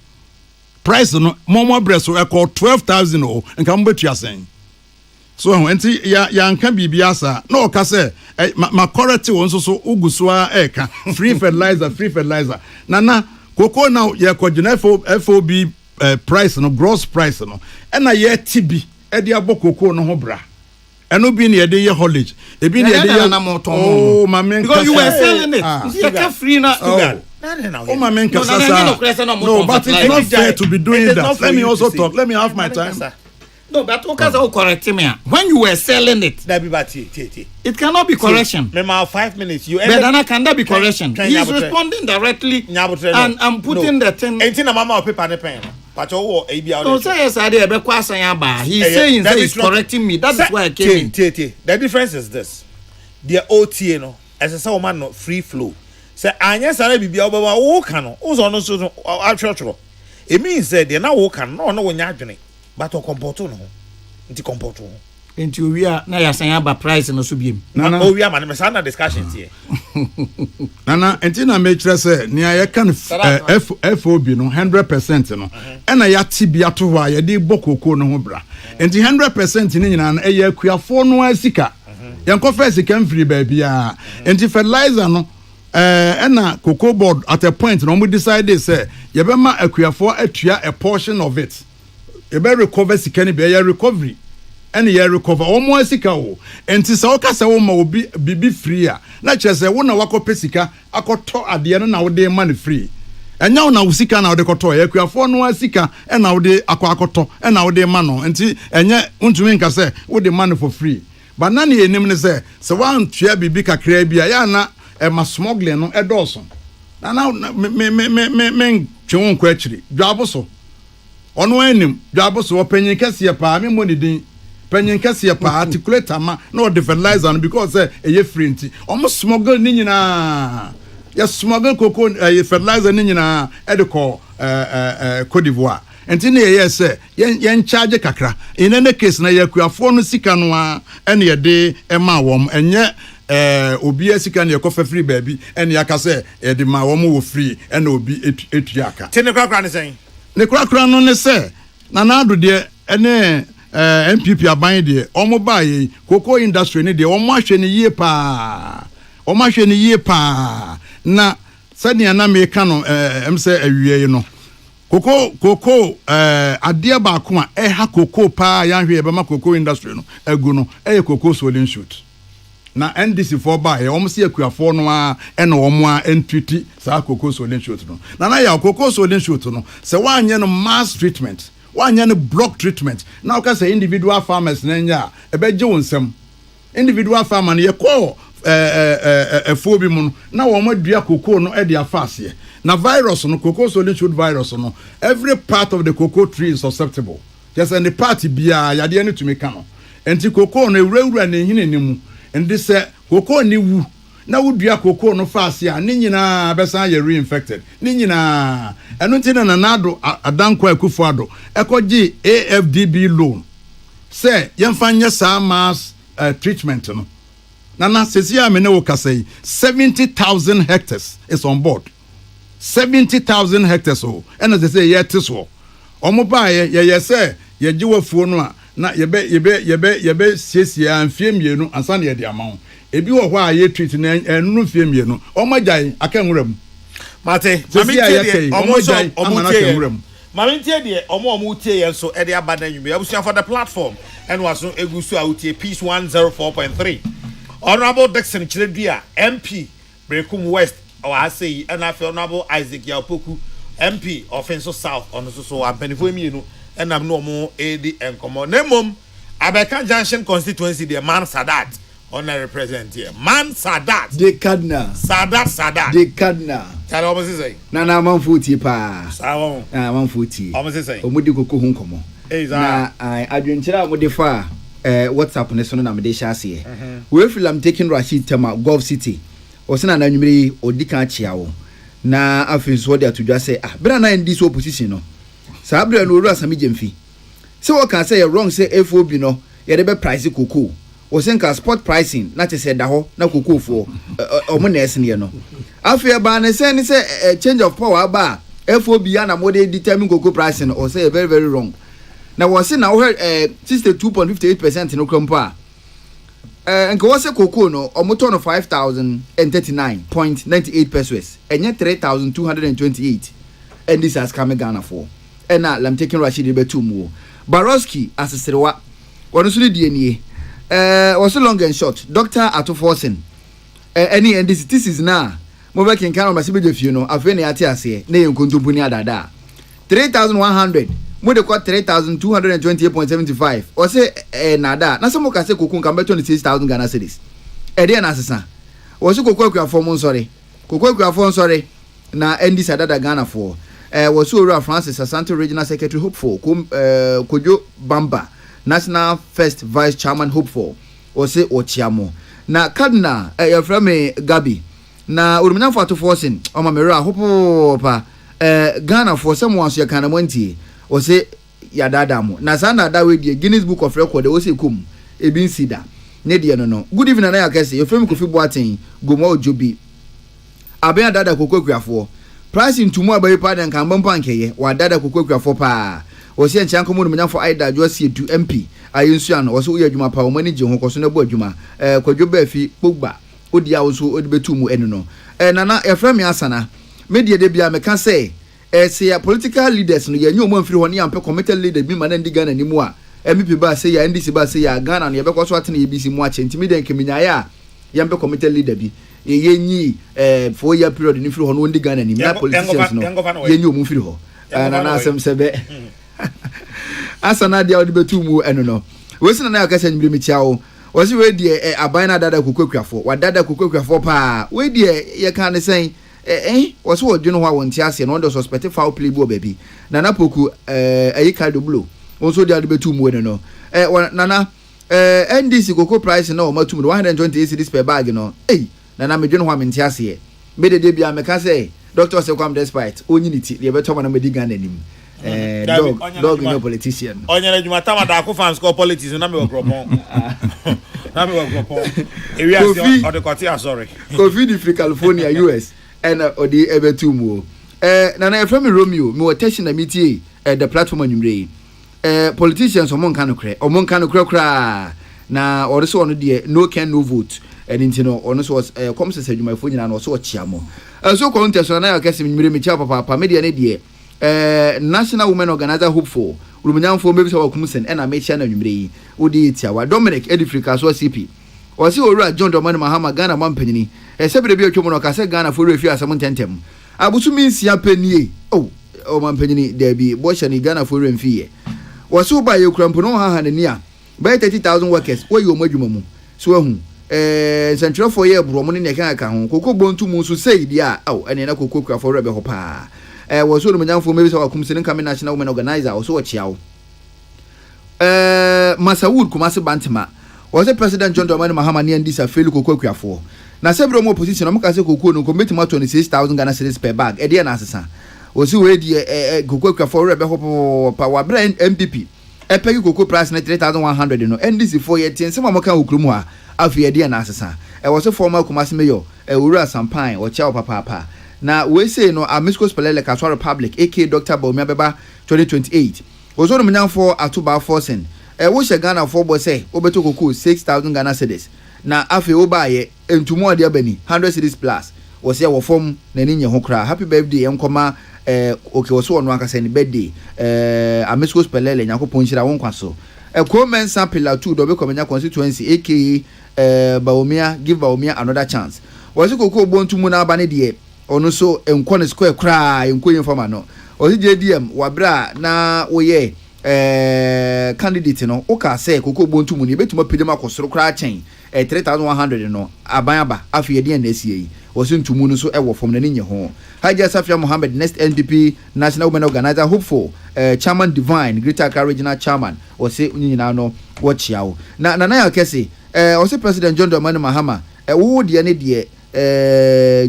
Price no more breast so I call 12,000 and come what you are saying. So enti ya nka bibiasa na o ka say ma correct won so ugusua eka free fertilizer na cocoa now ya kojina FOB price no gross price no na ye tibi e de abo cocoa no ho bra eno bi na ye de ye haulage e bi na ye de ye oh my man because you were selling it you can free na oh my man no but it's not fair to be doing that. Let me also talk, let me have my time. No, but okay, correct me. When you were selling it, it cannot be correction. Remember 5 minutes. You but can that be correction? He is responding directly and I'm putting the thing. Ain't na mama paper and pen. But oh, no, say yes, I did. He's saying he's correcting me. That is why I came in. The difference is this: the OTA no, as a say man no free flow. Say anya sare bibia obawa wo kan no, uzo no so atwotwo. It means that they now wo kan no wonya adwene. But o comporto no nti comporto nti we are na ya san aba price no so biem na o we are man na discussions here nana nti na me kire say nia ye kan FOB no 100% no na ya tibia to ho ya de bokoko no ho bra nti 100% ni nyina na e ya kuafo no asika yanko first can free baby a nti fertilizer no na cocoa board at a point no we decide say ye be ma akuafo atua a portion of it. You better recover sikani be ya recovery and ya recover omo sika o enti se o ka se wo ma obi bibi free a na che se wo na wakope sika akoto ade no na wo de man free enya wo na wo sika na wo de koto ya kuafo no asika e na wo de akoto e na wo de man no enti enye untumi nka se wo de man for free but na ne enim ne se wan tua bibi kakra bia ya na e ma smuggling no e doso na me twon ko akiri dwabo so ono enim dwabo so panyin kase pa me money din panyin kase pa articulator ma no the fertilizer no because e free nti omo smuggle ni nyina ya smuggle cocoa fertilizer ni nyina e de ko Cote d'Ivoire enti na ye say yen charge kakra in any case na yakuafo no sika no a ene ye de e ma wom enye obi asika na yakofa free baby ene yakase e de ma wom wo free ene obi etuaka tene kwakra ne sen ne kura no ne se na ado de ene MPP aban de omo ba ye cocoa industry ne de omo ahwe ne yie pa na sani na me ka no emse awie no cocoa ade ba ko a ha cocoa pa ya hwe be ma cocoa industry no agu no cocoa swollen shoot na NDC for ba ye omo se akuafo no a ene omo a entwiti sa cocoa swollen shoot no na ya cocoa swollen shoot no se wanye no mass treatment wanye no block treatment na o ka say individual farmers na nya e be je wonsem individual farmer na ye call FOB mu na wo madua cocoa no e de afase na virus no cocoa swollen shoot virus no every part of the cocoa tree is susceptible just any part bia yade ani to me ka no enti cocoa no ewura na hine ni mu and this cocoa ni wu na wodua cocoa no fast ya ne nyinaa bɛsan yɛ reinfected ne nyinaa ɛno nti na nado adanko akufo ado ɛkɔgye AFDB loan sɛ yɛmfa nyɛ saa mass treatment no na sesi a me ne wo kasa yi 70,000 hectares is on board 70,000 hectares o ɛna sɛ yɛte so ɔmo ba yɛ sɛ yɛgye wafuo no a na yɛbɛ siesie amfie mmienu ansa na yɛde ama wo ebi wɔ hɔ a yɛ treat na ɛnunu mfie mmienu ɔmo agyae aka nwura mu mate mami tie ɔmo agyae amana aka nwura mu mami tie de ɔmo tie yɛn so ɛde aba na nwumi abusua for the platform ɛno aso egu so a wotie peace 104.3 Honorable Dixon Chiredua MP Brekum West or Asei and Honorable Isaac Yapoku MP of Enso South on so ampanifo emienu and am no more AD and common nemom Abekan Junction constituency the man Sadat on a represent here man Sadat the Cardinal Sadat the Cardinal tell almost say na man futi pa sawo man futi almost say omudi koko hu nkomo na adwenkyere a mode fa WhatsApp ne so na me de sha ase we feel I'm taking Rashid Tema Gulf City osina na nwumiri odika chia wo na afenso de atodwa say bra na ndi so opposition no sa bra no ru asami jemfi se wo kan say wrong say FOB no ye de be price cocoa o sen ka spot pricing na te say da ho na cocoa fo omo na ese ne no afia ba ne say change of power ba FOB ya na mo de determine cocoa pricing o say very very wrong. Now was it now 62.58% no crumpa. And was a cocoa no or motor of 5,039.98 pesos and yet 3,228. And this has come Ghana for. And now I'm taking Rashid Betu more. Baroski as a Sewa. What is the DNA? Was so long and short. Dr. Atoforsen. Any and this is now. Mobile can count on my sister, you know, I've been at say, name Kuntupunia Dada. 3,100. Mo de kwa 3,228.75 o se nada na so mo ka se kokun kan beto 26,000 Ghana cedis e de na sesa o se kokwa kwa form nsori kokwa kwa form nsori na ND Sadada Ghana for wo so ora Francis Asante Regional Secretary Hopeful Kojo Bamba National First Vice Chairman Hopeful o se ochiamo na Cardinal your friend me Gabi na urumina for to forcing o ma mera hopo pa Ghana for someone so kana monti o se ya dada mo na sana da we die Guinness Book of Record o se kum e bin sida ne die no good evening na ya kase e frame Kofi Boateng gomo ojobi aben dada kokokuafo price ntumu abayi pa den kan bompa nkeye wa dada kokokuafo pa o se enchan komo no nyafo aida jo se du MP ayensu an o se uye adwuma pa o mani je ho koso na bo adwuma kwadwo ba fi Pogba odi a o so odi betumu enu no nana e frame asana media de bia me kan say say political leaders no ye nyomo amfiri ho ne ampe committed leader bi ma na ndi Ghana ni mu a MP ba say ya NDC ba say ya Ghana no ye be kwaso atene EBC mu a chenti mi den keminya ya ye ampe committed leader bi ye nyi 4 year period ni firi ho no ndi Ghana ni na politicians no ye nyomo mfiri ho na asem sebe asana dia odi betu mu eno no we sina na akasa nyimire mi chiawo o si we die aban na dada kokokuafo wa dada kokokuafo pa we die ye kan ne sen was what you know how one tias and under suspect foul play bo baby nana poku ayika do blow also the betu mu no nana NDC cocoa price no matum 128 cedis per bag no nana me dwene ho am tias here me de bia me ka say doctor say come despite onyiniti the better man me diga nanim dog no politician onyere djuma tama da ko fans ko politics na me okropon na me okropon ewi ase o de kotia sorry Kofi di free California US and odi ebetumu na from Romeo me watch na meeting the platform anwumre politicians omon kan no kra na also ono de no can no vote and intino ono so come say adwumafo nyina no so chiamo so contest na ya kase anwumre me chia papa media ne de National Women Organizer Hopeful Rumanyamfo mebi so wakumsen na me chia na anwumre odi tiawa Dominic Edifrika so CP o si owura John Domani Mahama Ghana mampanyini sebere bi otwomo no ka se Ghana for refi asam tentem abusu minsia panie o mampanyini there be bocha ni Ghana for remfie wo so ba ye kurampo no ha na ni a by 30,000 workers wo ye omadwuma mu so ahu central for year bro mo ne kan ho kokko bontu mu so sei dia ene na kokko kura for rebe ho pa wo so no nyamfo mebi so wakumsen nka National Women Organizer wo so wo chiawo Masawood Kumasi Bantima was the President John Dramani Mahama ni ndisa feli kokwakuafo na sebro mo opposition mo ka se kokoo no committee 26,000 Ghana cedis per bag e de na asesa o si we di kokoo kwafo rebe hopo pa wa bra MPP e pegi kokoo price na 3,100 no NDC for ye tin se mo ka okrumu a afi e de na asesa e wo se former Kumasi mayor Ewura Sampan o cha papa na we say no Amisco Spelele Kaswa Republic AK Dr. Baumia Beba 2028 ozo no mnyan for atuba forcing wo she Ghana for bo say obeto kokoo 6,000 Ghana cedis na afi oba ye entumo ade abani 100 cedis plus wo say wo form na ni nye ho kra happy birthday enkoma okay wo so ono akasa ni birthday Amisco Spelele nyakopon hira won kwaso Komensa Pillar 2 dobe komenya constituency aka Baumia give Baumia another chance wasi kokoo bontumu na abane de ono so enko ne square kra enko informa no osi JDM wabra na woye candidate no o ka say kokoo bontumu ni betuma pedema kosoro kra chen 3,100 no abanyaba afi ye de na asie osi ntumu no so ewo fom na nye ho Haja Safia Mohammed next NDP national women organizer hopeful chairman divine Greater Accra regional chairman osi nyina no watch yawo na ya kese osi president John Dramani Mahama wo de ne de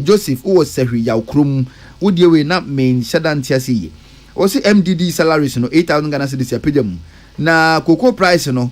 Joseph who was Sehri Yaukrum would you we not main Shadan Tiasi. Also MDD salaries no 8,000 Ghana cedis apedum. Na cocoa price no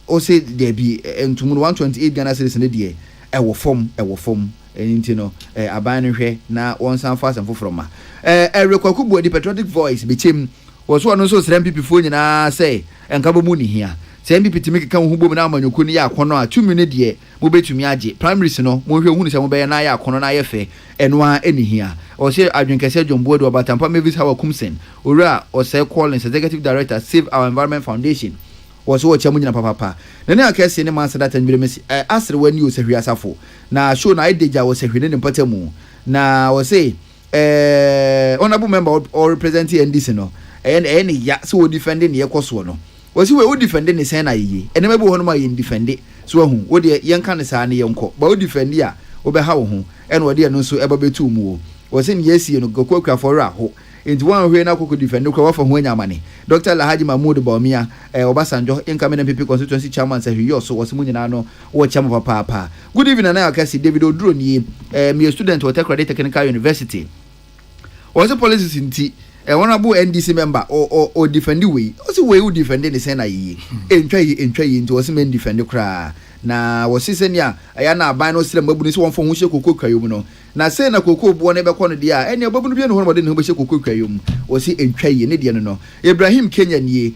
also there be and to 128 Ghana cedis in the day. Ewo form and you know abandon na one sound fast and from ma. Rekwakubu the patriotic voice became was one also MPP phone na say and kabomuni here. Say MPP to make a come who na manyokuni ya kono 2 minutes ye mo betumi age primaries no mo hwe hunu se mo be na ya kono na yefe enwa eni hia o se adwenkese John Bodo Abatampa Mavis Hawa Kumsen ora o se Collins executive director Save Our Environment Foundation was wo chamu nyina papa na ne akese ne man sadata nwire mesi asre wani o se hwe asafo na show na ideja wo se hwe ne mpatamu na wo se honorable member or representing NDC no ene ya so wo defending ye koso no wasi we wo defend ne sen na yiye ene mebo ho no ma ye defend so ahu wo de yen kan sa ne yenko ba wo defend a wo be ha wo ho ene wo de no so eba betu mu wo wasi ne yesi no gokwa for ra ho enti wan hwe na kokko defend ko wa fa ho anyamane Dr. Lahaji Mahmoud Baumia Obasanjo incoming MPP constituency chairman say you so wasi munyina no wo chama papa. Good evening na akasi David Oduro ni me student at Tekra Technical University wasi policies inti honorable NDC member or defend the way. Also, we would defend the Sena ye. Entry into us men defend the cry. Na was Sisenia, Ayana Bino Slim Babunis one from Wusha Kukayum. Na Sena Coco born ever corner dia, and your Babubian Homer didn't wish Kukayum. Was he entry in Indian no? Ibrahim Kenyan ye,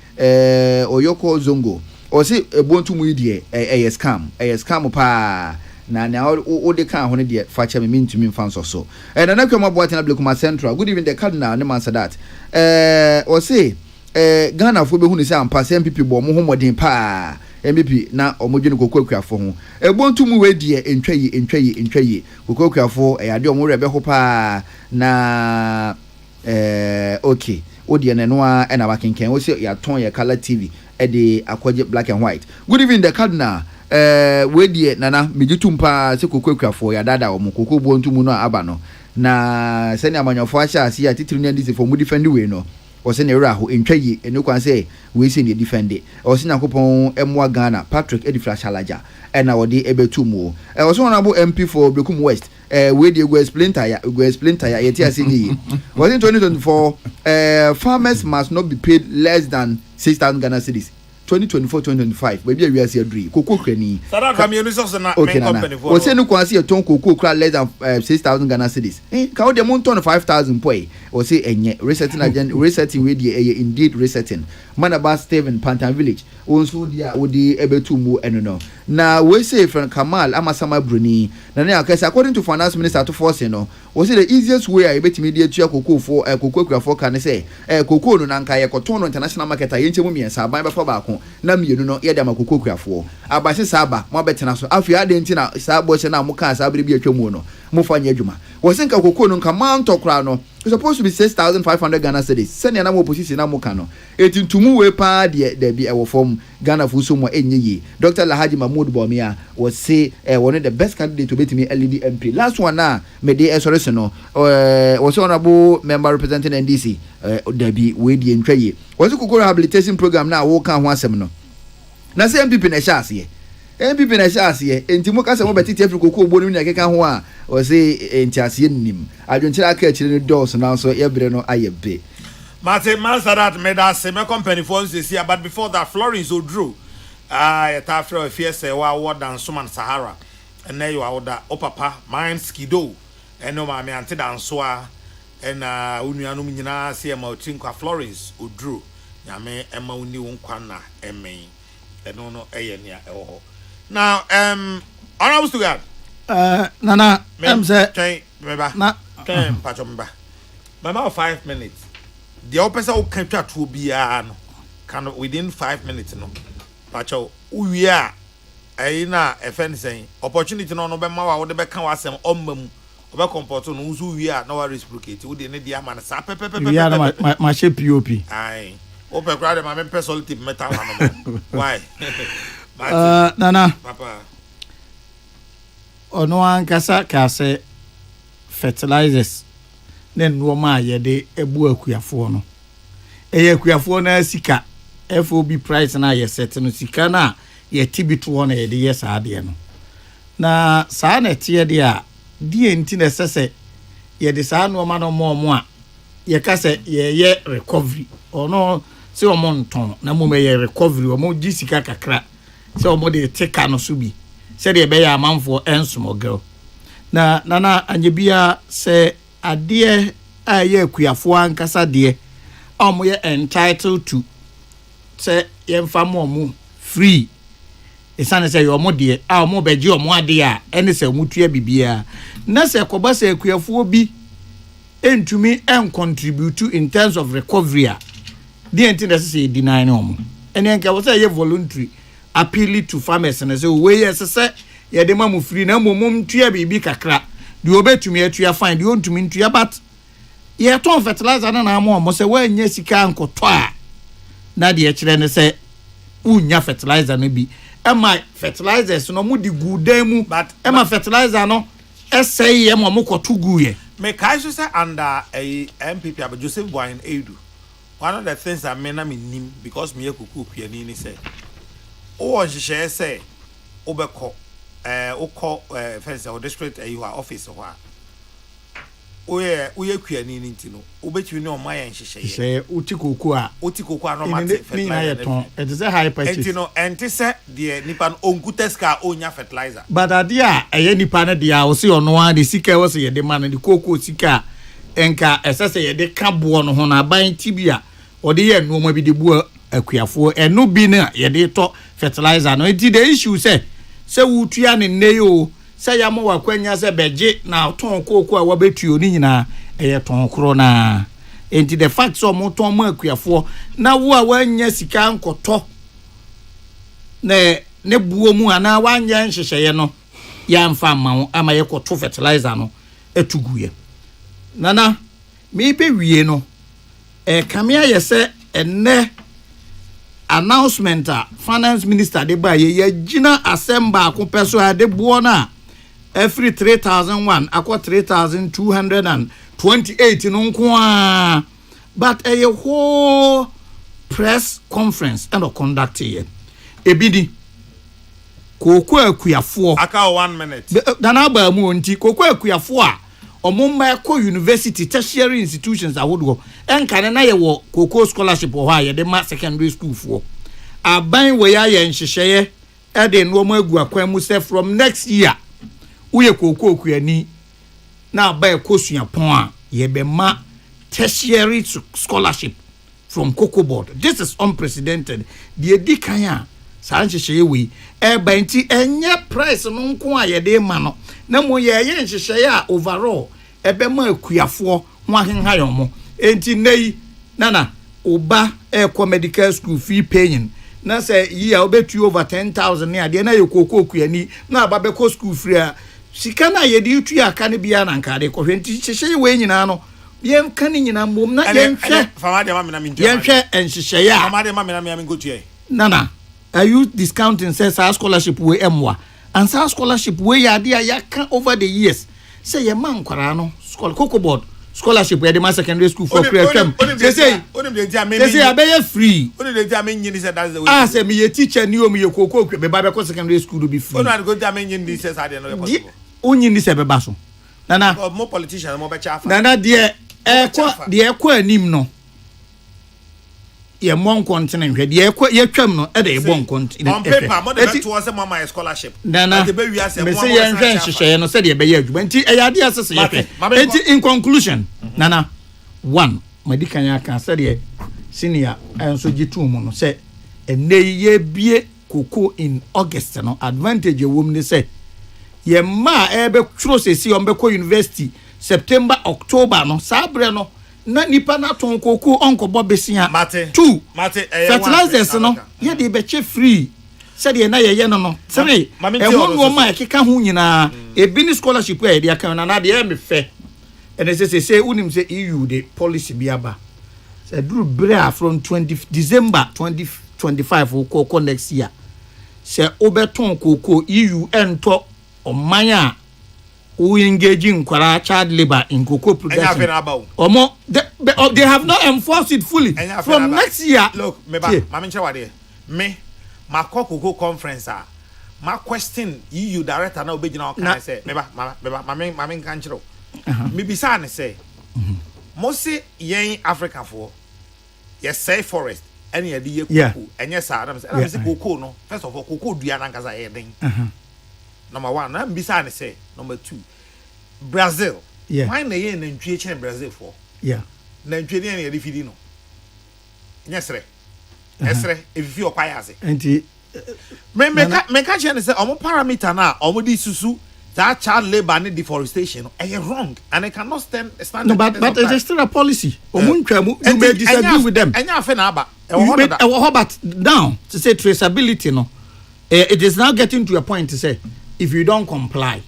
or Yoko Zongo. Or say a born to Mudie, a scam pa. Na o de kan hono de facha me ntumi fan so na na kwama boate na Blakuma Central good evening the cardinal ne man that o say Ghana fo be hu ni say ampa MPP bo mo homodin pa MPP na omodwene kokokuafo ho bontumu we de entwayi kokokuafo ade omo rebe ho pa na okay o de ne no a na wakenken o say ya ton ya color TV e de akwaje black and white good evening the cardinal we die nana mejitumpa se kokokuafo ya dada omo kokobwo ntumu no aba no na sene amanyofo acha asi ya titiri ne ndisi for mu defend we no o se ne ra ho entwayi enu kwan se we se ne defend o se nakopon emwa Ghana Patrick Ediflash Alaja na wodi ebetumu o so honorable MP for Bekum West we dey go explain tire yeti asi ni was in 2024 farmers must not be paid less than 6,000 Ghana cedis 2024-2025 baby we are see adri koko krani sada kamienu so na main company for o se no kwan se ton koko kra less than 6,000 Ghana cedis ka o de mon ton 5,000 poi o se enye resetting agent resetting we dey indeed resetting manaba Steven Pantan Village o so dia o di ebetumu eno no na we say friend Kamal Amasama Bruni na na akase according to finance minister to force no o say the easiest way I betimi dey tua koko for koko kra for kan say koko no na nka ye koton no international market a ye nchemu miensa ban be fa ba ko na mienu no ye de makoko kuafo abase saba mo betena so afia de ntina sabo se na mo ka sabere bi atwamu no mo fanya adwuma wo senka koko no nka man tokra no it's supposed to be 6,500 Ghana cedis sene na mo position na mo ka no etintumu we pa de bi ewo form Ghana fu so mo enye Dr. Lahaji Mahmoud Baumia was say one of the best candidate to beat me LED MP last one na me dey esorese no was honorable member representing NDC Debbie we di entwaye was koko rehabilitation program na wo kan ho asem no na say MPP na sha ase MPP na chance ye enti mo kasa mo betiti Africa ko ogbo no nya keka ho a o say enti ase nim adwenkyere aka akire no dos na so ye bre no ayebe Martin Mansadat made us a company for this year, but before that, Florence Odro, after a fierce award and Suman Sahara, and there you are order Opapa, Mine Skido, and no mammy anti dansoa, and Unianumina, see a Mautinka Florence Odro, Yame, Emma Uniunkwana, Emmy, and no Ayania. Now, I was to God. Nana, I'm saying, Pachomba. About 5 minutes. The opposite will come to be can within 5 minutes. No, Pacho, we are a fencing opportunity. No, Bema or the Beckham was some about comporting who's we are no reciprocate. We didn't the man sap my shape POP. Aye, open crowd, my personal tip metal. Why? Nana, Papa. Or no one case fertilizers. Then Roma ye de ebu akuafo no akuafo na sika FOB price na ye set no sika na ye tibito na ye de yes ade no na saa na tie de a die nti na sese ye de saa no ma no mo a ye ka se ye recovery ono se o mo nton na mo me ye recovery o mo gi sika kakra se o mo de teka no so bi se de be ya amanfo ensomo girl na anye bia se adie aye akuafo ankasa de omo ye entitled to say yemfa mo free esane say yomo de omo beji omo ade a ene se mutua bibia na se koba se akuafo bi entumi en contribute in terms of recovery a de enti na say deny no omo ene nka wo say ye voluntary appeal to farmers na say we yes say ye de mamu free na momum tua bibi kakra de obetumi atua fine de ontumi ntua but ye ton fertilizer na amo mo se wa nya sika ankoto a na de kire ne se unya fertilizer no bi ema fertilizers no mu di gudan mu but ema fertilizer no essay ye mo koto guye me kai so say under a MPP Abu Joseph Boyan Edu one of the things that me na me nim because me kuku piani ni say o nhye say obekọ ukọ fence or district you are office ho a oye kuani ni ntino obetwi ne oman yan hyehyeye say utikoko a no mate fertilizer it is a high purchase ntino enti se de nipa onkuteska onya fertilizer but ade a eye nipa ne de a wo se ono a de sika wo se ye de man de koko sika enka esese ye de kabo no ho na ban tibia ode ye nuoma bi de bu akuafo enu bi na ye de to fertilizer no enti the issue say wutua ne neyo say ya mo wakwanya say beje na ton koko a wabetuo ni nyina eye ton kro na enti the fact so mo ton mo akuafo na wo a wanya sika nkoto ne buo mu ana wanya nhyehyeye no ya mfa ma ama ye koto fertilizer no etuguye nana me be wie no kamia ye say enne announcement finance minister de ba ye gina assemble ko peso ade buo na every 3001 akwa 3228 no nko a but a whole press conference and conduct here ebidi koko akuafo aka 1 minute dana ba mu onti koko akuafo a omumma ko university tertiary institutions awodo enka na ye wo koko scholarship ho a ye de ma secondary school fo aban we ya ye nhyehyeye e de no mo agu akwan mu say from next year uye koko okuani na ba ekosua pon a ye be ma tertiary scholarship from Cocoa Board. This is unprecedented. The edikan a sa nhyehyeye we e ba nti enye price no nko a ye de ma no na mo ye nhyehyeye a overall ebe ma akuafo ho ahenha yomo enti nei nana oba ekọ medical school fee paying na say yi a obetu over 10,000 ne ade na ye koko okuani na aba be ko school free a sika na ye de utu aka ne bia na nka de ko hwenti hyehyeye we nyina no yem kan nyina mbom na yem hwe famade ma mina mintu yem hwe enhyehyeye a famade ma mina mi gotu nana are you discounting says our scholarship we emwa and our scholarship we ya de ya kan over the years say ye man kwara no school Cocoa Board scholarship where the ma secondary school for creative they say abeye free ah say me a teacher ni o me koko be ba be secondary school be free onyi ni se be ba so nana more politicians more be chafa nana de ekwa anim no ye mon continent hwe de ye twam no e de ye bon continent on paper mo de to say mama scholarship nana me say ye nhwe nhwehwe no say de be ye adwuma nti e yade asese ye enti in conclusion nana one medical ya kan say de senior enso gitu mu no say ene ye bie koko in August no advantage wo mu ne say ye ma e be twro sesi on be ko university September October no sabre no na nipa na ton koko onko bobesia two fertilizers no ye de be che free said ye na ye no three e ho ma keka ho nyina e bi ni scholarship e de aka na de me fe and say unim say EU the policy bi aba say duru bra from 20 December 2025 koko next year say obeton koko EU ento omanya we engaging kwara child labor in cocoa production. Omo they have not enforced it fully. From next year. Look, me ma cocoa conference ma question EU director na obejina kan say me kan chiro. Me bisa ne say. Mo say yen Africa for yes say forest any ye di cocoa enye sa na say cocoa no first of all cocoa dua na nkasa e den. Number 1, na bisa ne say. Number 2, Brazil. Why na ye nantwie che Brazil for? Nantwie ne ye defidi no. Nyesre. Esre efifi okwaya ase. Enti me ka che ne say omo parameter na omo di susu that child labor and deforestation wrong and I cannot stand no, but it is still a policy. You may disagree with them. But now to say traceability no, it is now getting to a point to say if you don't comply,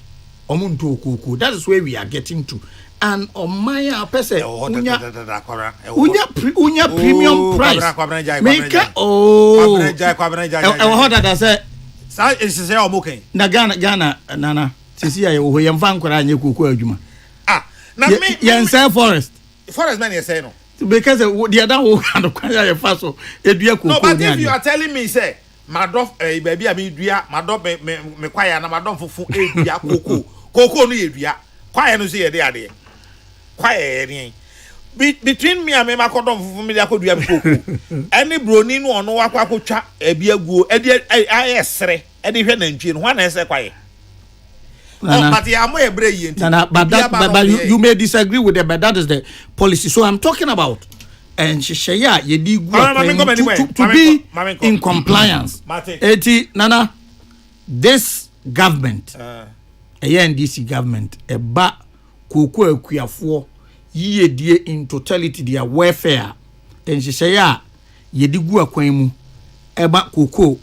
that is where we are getting to. And on my person, unya premium price. Make that say. Na Ghana nana. Sisi ya wo yem fan kwara anye kuku adwuma. Na me yen say forest man you say no. Because the other wo kan kwara ye fa so edua kuku. No, but if you are telling me say madof baby a me dua madof me kwaya na madof fufu edua koko no ye dua kwaya no say ye de ade kwaya ye between me and me makodom fufu me akodua me koko any broni no ono wakwa ebi aguo edi ayesere edi hwe nantwie no ho na ese kwaya. But you may disagree with them, but that is the policy. So I'm talking about and Shishaya to be in compliance. Nana, this government, a NDC government, a ba kuku kuya ye die in totality their welfare. And Shishaya yedigu akwemu eba kuku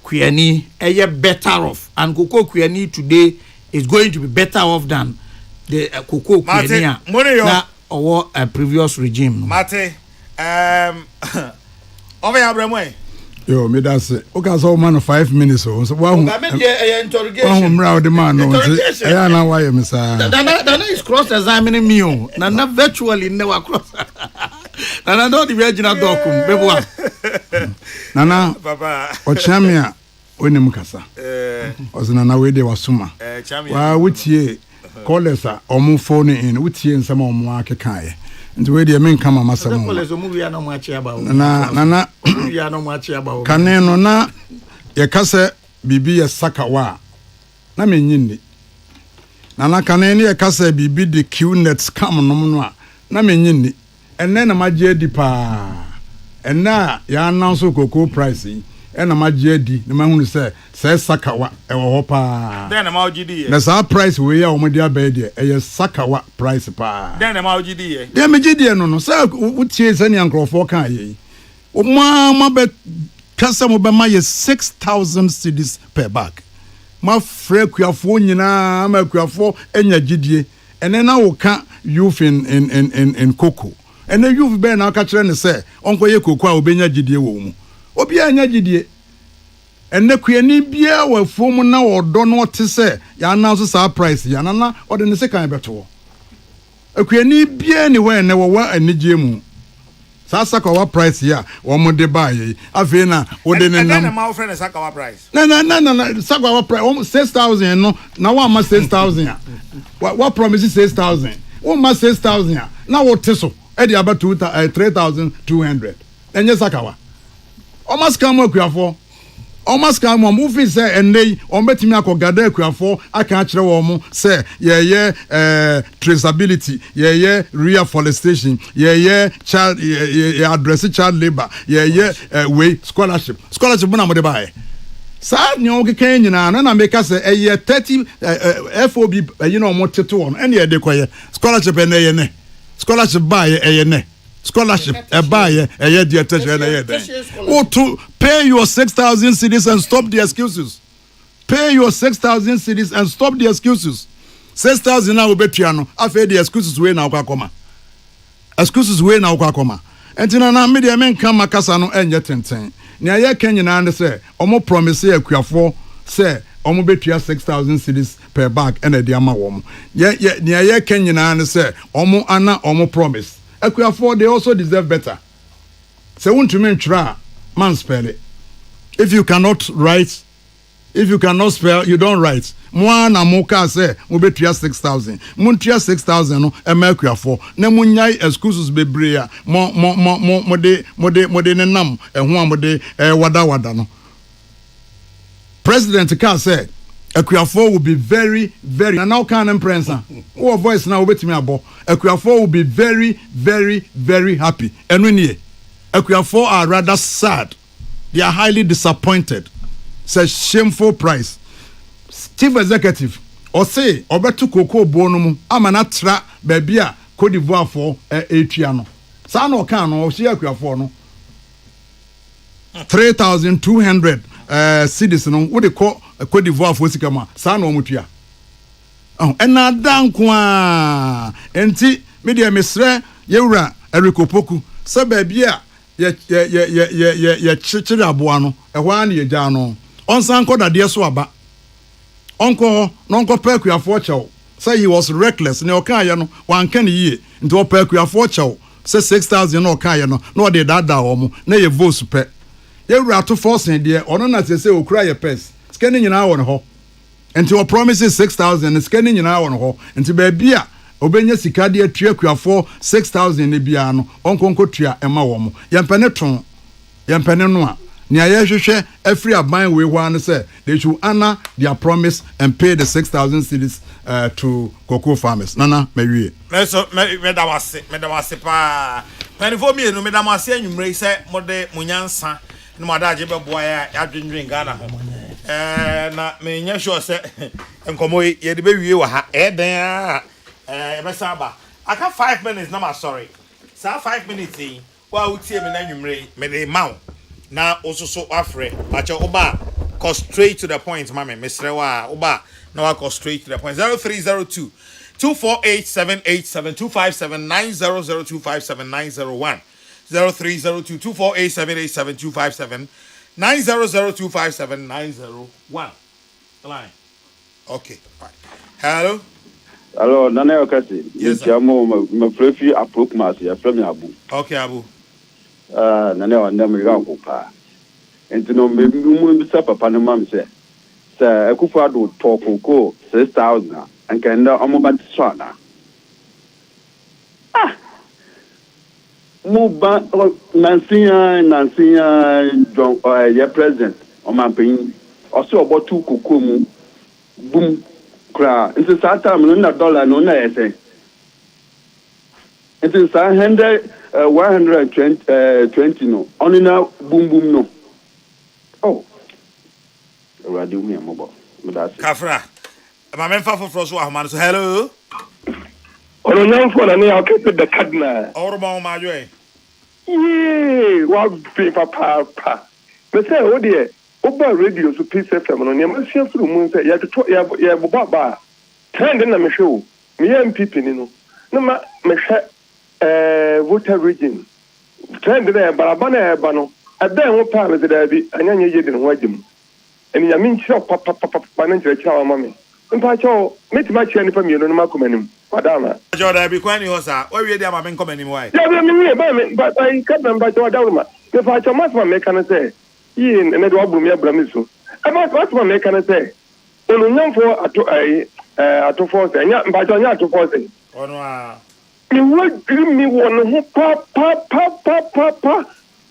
kuyani eye better off, and kuku kuyani today is going to be better off than the cocoa Kenya or a previous regime. Mate, over Abraham. Yo, me that's it. Okay, so man 5 minutes so one interrogation. The man I know why you sir. Dana is cross examining me. Nana virtually never cross. Nana don't the original document. Nana, Papa. Ochamia. When mukasa ozina we de wasuma wa wutie callers omu phone in wutie nsama omu akekae nti we de men kama masam callers omu wi na mu achi aba na wi na mu achi aba kane no na ye kase bibi ye sakawa na menyini na kane ne ye kase bibi de qnet scam no no na menyini enne na magye di pa enna ya announce cocoa price and a majedi, the man who says Sakawa, a hopa. Then a Maujidi. That's our price we are on dear baby, a Sakawa price pa. Then a Maujidi. Then Majidi, no, sir, would chase any uncle for Kaye. Oh, mamma, but customer by my 6,000 cedis per bag. My friend, we are for Nina, we are for any GDA, and then I will count youth in cocoa. And then you've been our catcher and say, Uncle Yoko, Benya GDA woman. Obi anya gidie enne kuani bia wa fomu na odo no te se ya announce sa price ya na ode ne se kan beto Ekwani bia ni we na wo anigye mu. Sakawa price ya wo mo de ba ye. Afi na wo de ne nam. Na my friend Sakawa price. Na Sakawa price 6,000 no. Na wa ma 6,000. What promise 6,000? Wo ma 6,000. Na wo teso. E de aba 3,200. Enye Sakawa. O mas come akuafo. O mas come mo fi say enei o betimi akogada akuafo aka akire wo mo say ye traceability, ye reforestation, ye child address child labor, ye way scholarship na mo de bae. Sa ni o keke nyina na make say ye 30 FOB you know mo teto on ene ye de koye scholarship ene ye ne scholarship bae ye ne scholarship buy a year to pay your 6,000 cedis and stop the excuses. Pay your 6,000 cedis and stop the excuses. 6,000 now be piano. After the excuses way now koma. Excuses way now koma. And na media men come makasa no enye tenten. Ni aye Kenya na and say omo promise akuafo say omo betua 6,000 cedis per bag and e ama wom. Ye ni aye Kenya na and say omo ana omo promise. Akuafo they also deserve better. Say want to mean try man spell it. If you cannot write, if you cannot spell, you don't write. Mwana moka say mo betua 6,000. Muntua 6,000 no e ma akuafo. Na munyai excuses bebre a mo de nenam e ho amode wada no. President ka say Akuafo will be very, very. And now can imprensa. Our voice now wait me abo. Akuafo will be very, very, very happy. And when ye, Akuafo are rather sad. They are highly disappointed. It's a shameful price. Chief Executive, or say, Obetu Cocoa Bonum, Amanatra, Babia, Cote d'Ivoire for Etiano. Sano Kano, or Shia Akuafo no. 3,200 citizens, what they call Cote d'Ivoire for Sikama, Sano Mutia. Oh, and now down kwa enti media mesre yewura Eriko Poku sababia ye chichiri aboano ehwa na ye gya no onsan koda de so aba onko no onko pakuafo chew say he was reckless ne okaye no wanka ne yie nti opakuafo chew say 6,000 no okaye no na ode dada wo mu na ye vote pe yewura to force de ono na say okura ye pes skani nyina wo ne ho enti o promises 6,000 skani nyina wo ne ho enti ba bia obenya sika de atua kuafo 6,000 ne bia no onkonko tua ema wo mu yempene ton yempene no a ne ayehwehwe every aban we ho an say they should honor their promise and pay the 6,000 cedis to cocoa farmers nana mawie so medawase pa panifo mi enu medamase anwumre say mode munyansa no madaje beboa ya adwendwen Ghana ho na me nya sure say enkomo ye de bewie wa ha den Ebesaba. I got 5 minutes, no, sorry. So 5 minutes, while we see me na numre, me de mount. Now also so afraid. But your Oba, go straight to the point, Mammy. Mr. Oba, now I go straight to the point. 0302 248 787 257 900 257 901 0302 248 787 257 900 257 901. The line. Okay. All right. Hello. Alors, Nana Okasi, yes, me prefi approach mas ya from Abu. Okay, Abu. Nana on them ranko pa. Enti no me bisa papa no mam say Akufo do talk ko 6,000 and can da omo bat swana. Mo ba Nancy John ya president o man pin o so obo tu kokko mu boom kra into sata no na dollar no na ese into 120 no on na boom boom no oh already we am about Kafra ma memfa for so ahman so hello ono nyam for na ya keep the cardinal orba ma joy wa be papa me say o de Oba radio so Peace FM no ne ma sia furu mu nse ya to ya baba trend na me hwe o me ya MPP ni no na ma me hwe voter region trend na baraba na eba no ada ho pa me da bi anyanye ye de no agim eni ya min chira papa na chira chira wa mame mpa cho metima chira ni pa mi no ma komanim Madama. Jordan, be quite yours, sir. Where we are, my men come anyway. Yeah, but I cut them by Jordan. If I told my make can say, ye and the Wabumia Bramisu. About what my make can say. Only for to force and by John to force it. Oh, no. You would give me one who papa.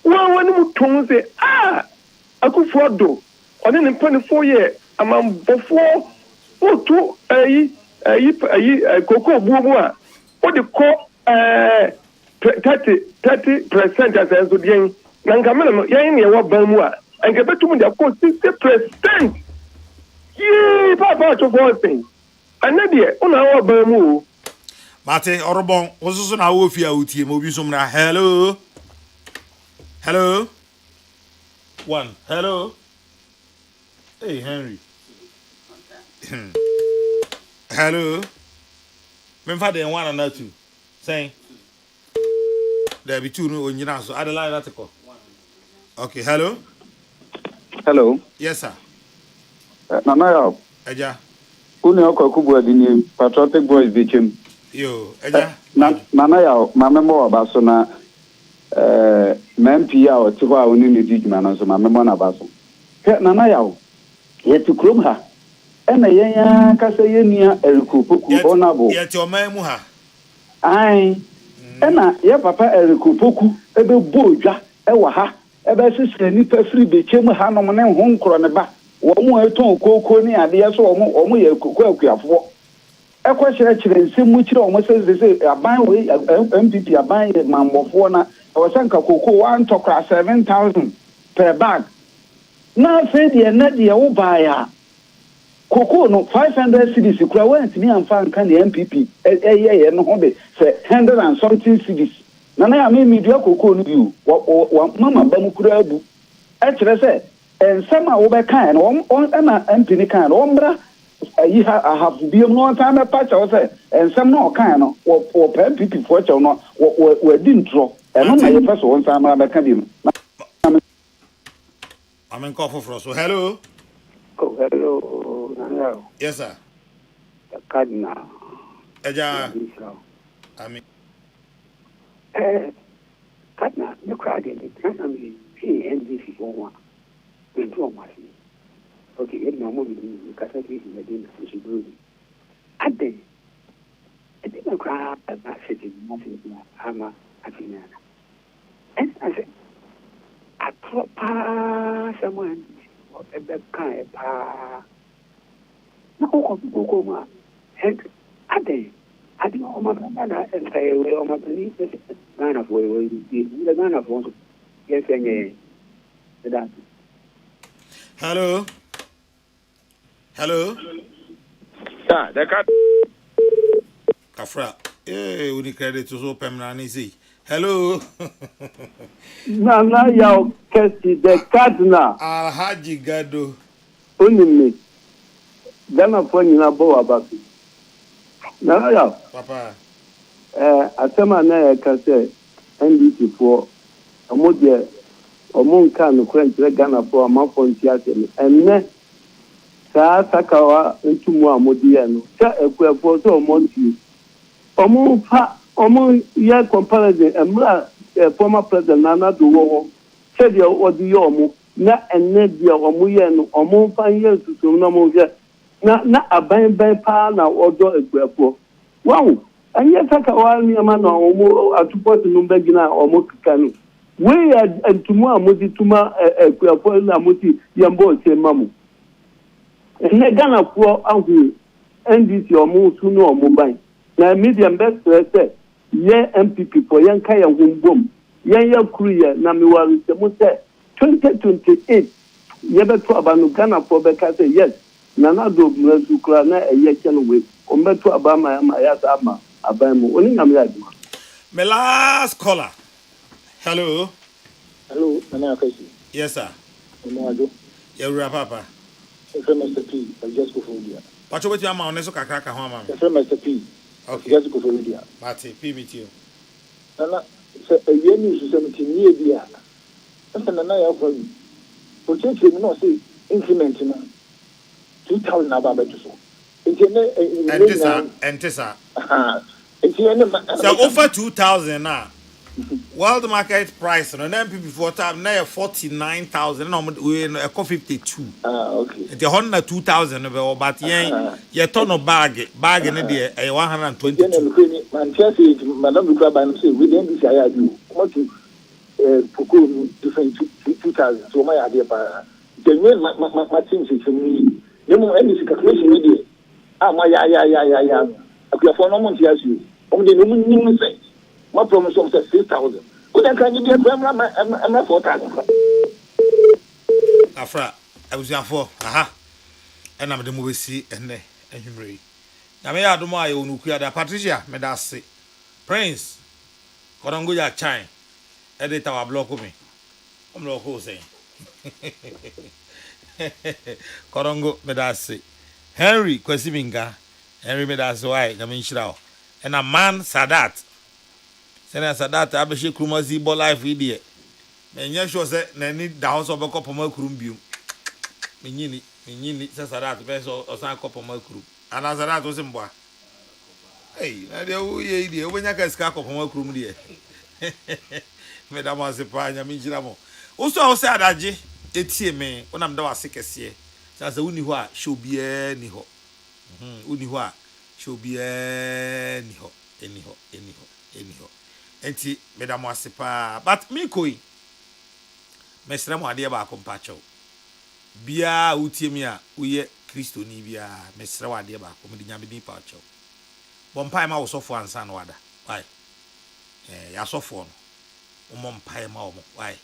Well, when you told say, I could for do. On in 24 years, I'm before two cocoa boom. What you call 30% as a young Nangamano, young Bamua, and get back to me, of course, 60%. Yee, Papa, to forcing. And Nadia, on our Bamu. Mate, Orobon, was also now with you out here, movie some now. Hello. Hello. One. Hello. Hey, Henry. Hello. Remember the one and that two. Saying there be two no on your so I line that call. Okay, hello. Hello. Yes, sir. Nana, Eja. Uni oko kubwa dini Patriotic Boys bichim. Yo, Eja. Nana ya mamemo abaso na mempi ya otiwa uni ni dijuma na so mamemo na abaso. Nana ya yetu krom ha. Ena yenya kasa yenia erikupoku onabo. Yeti omemu ha. Ai. Ena ye papa erikupoku ebe boja ewa ha. Ebe sisi nipa free bechem ha no ne ho nkro ne ba. Womu eton kokoko ni ade so womu ye kwakuafo. Ekwahire kire nsemu kire womu se aban we MPP aban mambofo na osanka kokoko 1 tokra 7,000 per bag. Na fe de na de wo ba ya. Koko no 500 cedis kura went me amfa nka ne MPP ye no ho be say 100 and something cedis na ya me media koko no bi o mama ba mu kura abu e kire say ensama wo be kan no na MP ni kan no mbra yi have bi no time pa cha wo say ensam no kan no wo pa MPP for cha no wo di ntro e no na ye fa so won sama be kan bi no amen call for so hello. Oh, hello. Hello. Yes, sir. The Cardinal. Eja. Amen. Cardinal, the crowd in the time he and this is one. We do my thing. Okay, it's my movie. You can say this in the dinner. It's a good. I didn't cry about sitting nothing. I'm a Athena. And I said, I thought someone. Ebe kan pa na ko ma ade o ma na entai o ma ni gana fo o di gana fo yes enye that hello Sir, the cat Kafra uni credit so pemna ni say hello Nana ya Kesi the Cardinal Alhaji Gado Onimi Gana for nyina bo abafi Nana ya Papa atema na ya kase NDC for omode omonka no kwentre Gana for amafo ntiase enne saa sakawa ntumu amodi ya no sa ekuafo so omonti omonfa ya comparison emra former president Nana Dowo said ya odi yomo na enne dia omo ye no omo fan ye tutum na mo je na aban pa na odo ekuafo wow anya taka wa ni ama na omo atupoti no begina omo kikanu we ya antumu amodi tuma ekuafo na amodi yambo se mamu enne Ghana ko ahu NDC omo tunu omo ban na medium best say ye MPP for yan kaya humbom yan ya kuya na miwari se mo say 2028 ye beto abanu Ghana for be ka say yes Nana do mrazukra na eye chenwe o beto abama ma ya sama abamu oni ngam ya dima my last caller hello Nana Kaisi. Yes, sir. Omo Yawura papa Mr. P just go for India Pacho wetu ama oneso kakaka ho ama Mr. P okay just go for India Mate P meet you Nana se yeni su se mtinye bia Sasa Nana ya kwa Pocheche no say increment na 2000 na baba to so Entesa. So over 2,000 now. World market price no then before time now 49,000 no we no 52. Okay. The 102,000 but ye turn no bag ne dey 122. Man say madam Bukra ban say we dem be aya do. What to poko different 2,000 so my idea pa. The way my things is me. You know any calculation we dey. Ma ya. Akwa for no month ya su. De no mu say. My promise was 6,000. Could can you be a grandma? I'm 4,000. Afra, I was for and I'm the movie see and Henry. Now, may I do my own Patricia, may that say. Prince, Koranguya Chine, edit our block with me. I'm not saying. Korango, may that say. Henry, Kwesiminga, Henry, may that's why I mean, Shroud. And a man, Sadat. Sena Sadat abeshe krumazi bo life idie menye sure say na ni da house obekọ poma krum biom menyini se Sadat be so osan kọ poma krum ana Sadat o se mboa na de wo ye idie obenya ka ska kọ poma krum die me da ma se pa nya me jira mo o so se adaje etie me onam da wase kese sa se uni ho a show bia ni ho uni ho a show bia ni ho eniho enti medamo asepa but me koi mesra mo ade ba ko mpacho bia utiemi a uye Kristo ni bia mesra wa ade ba ko me nyame din pacho bompai ma wo sofo ansa no wada why ya sofo no bompai ma wo why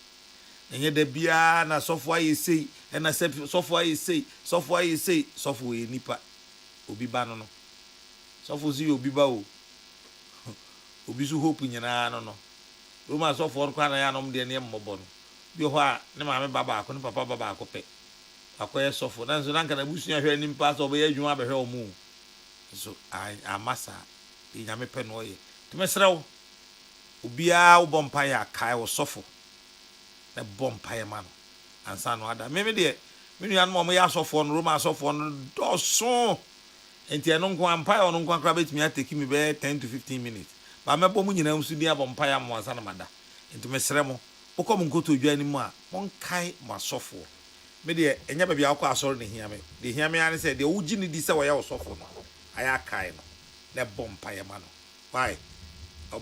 enye da bia na sofo ayi sei na sofo ayi sei sofo e nipa obi ba no sofo zi obi ba o obisu hope nyina no Roma so for kwa na ya nom de ne mmobo no bi ho a ne maame baba ko ne papa baba ko pe akoye sofo na so nanka na busu ahwe ni mpa so be adwuma be hwe omu so amasa bi nyame pe no ye to mesrew obia wo bompa ya kai wo sofo na bompa ya man ansa no ada me de me nua no mo ya sofo no Roma sofo no doso enti eno nko ampa ono nko akra betimi ateki mi be 10 to 15 minutes ba mebo mu nyina nsu dia bompa ya mo ansa na mada enti mesre mo okom nkoto dwa ni mu a monkai mo asofo me de enya ba bia akọ asoro ne hiame de hiame ane se de ugi ni di se wo ya osofo no aya kai no na bompa ya ma no why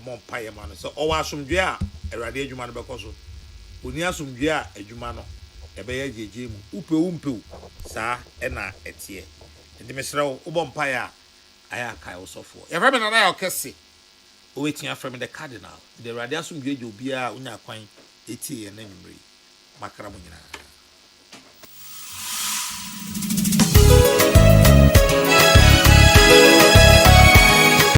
bompa ya ma no so o wa asomdwe a awrade adwuma no bekoso oni asomdwe a adwuma no ebe ya jeje mu upe sa na etie enti mesre wo bompa ya aya kai osofo ya fa me na ya okese o wetin afrem the cardinal the radiasum gwe obia unya kwan etie ye na nwumre makara mo nyina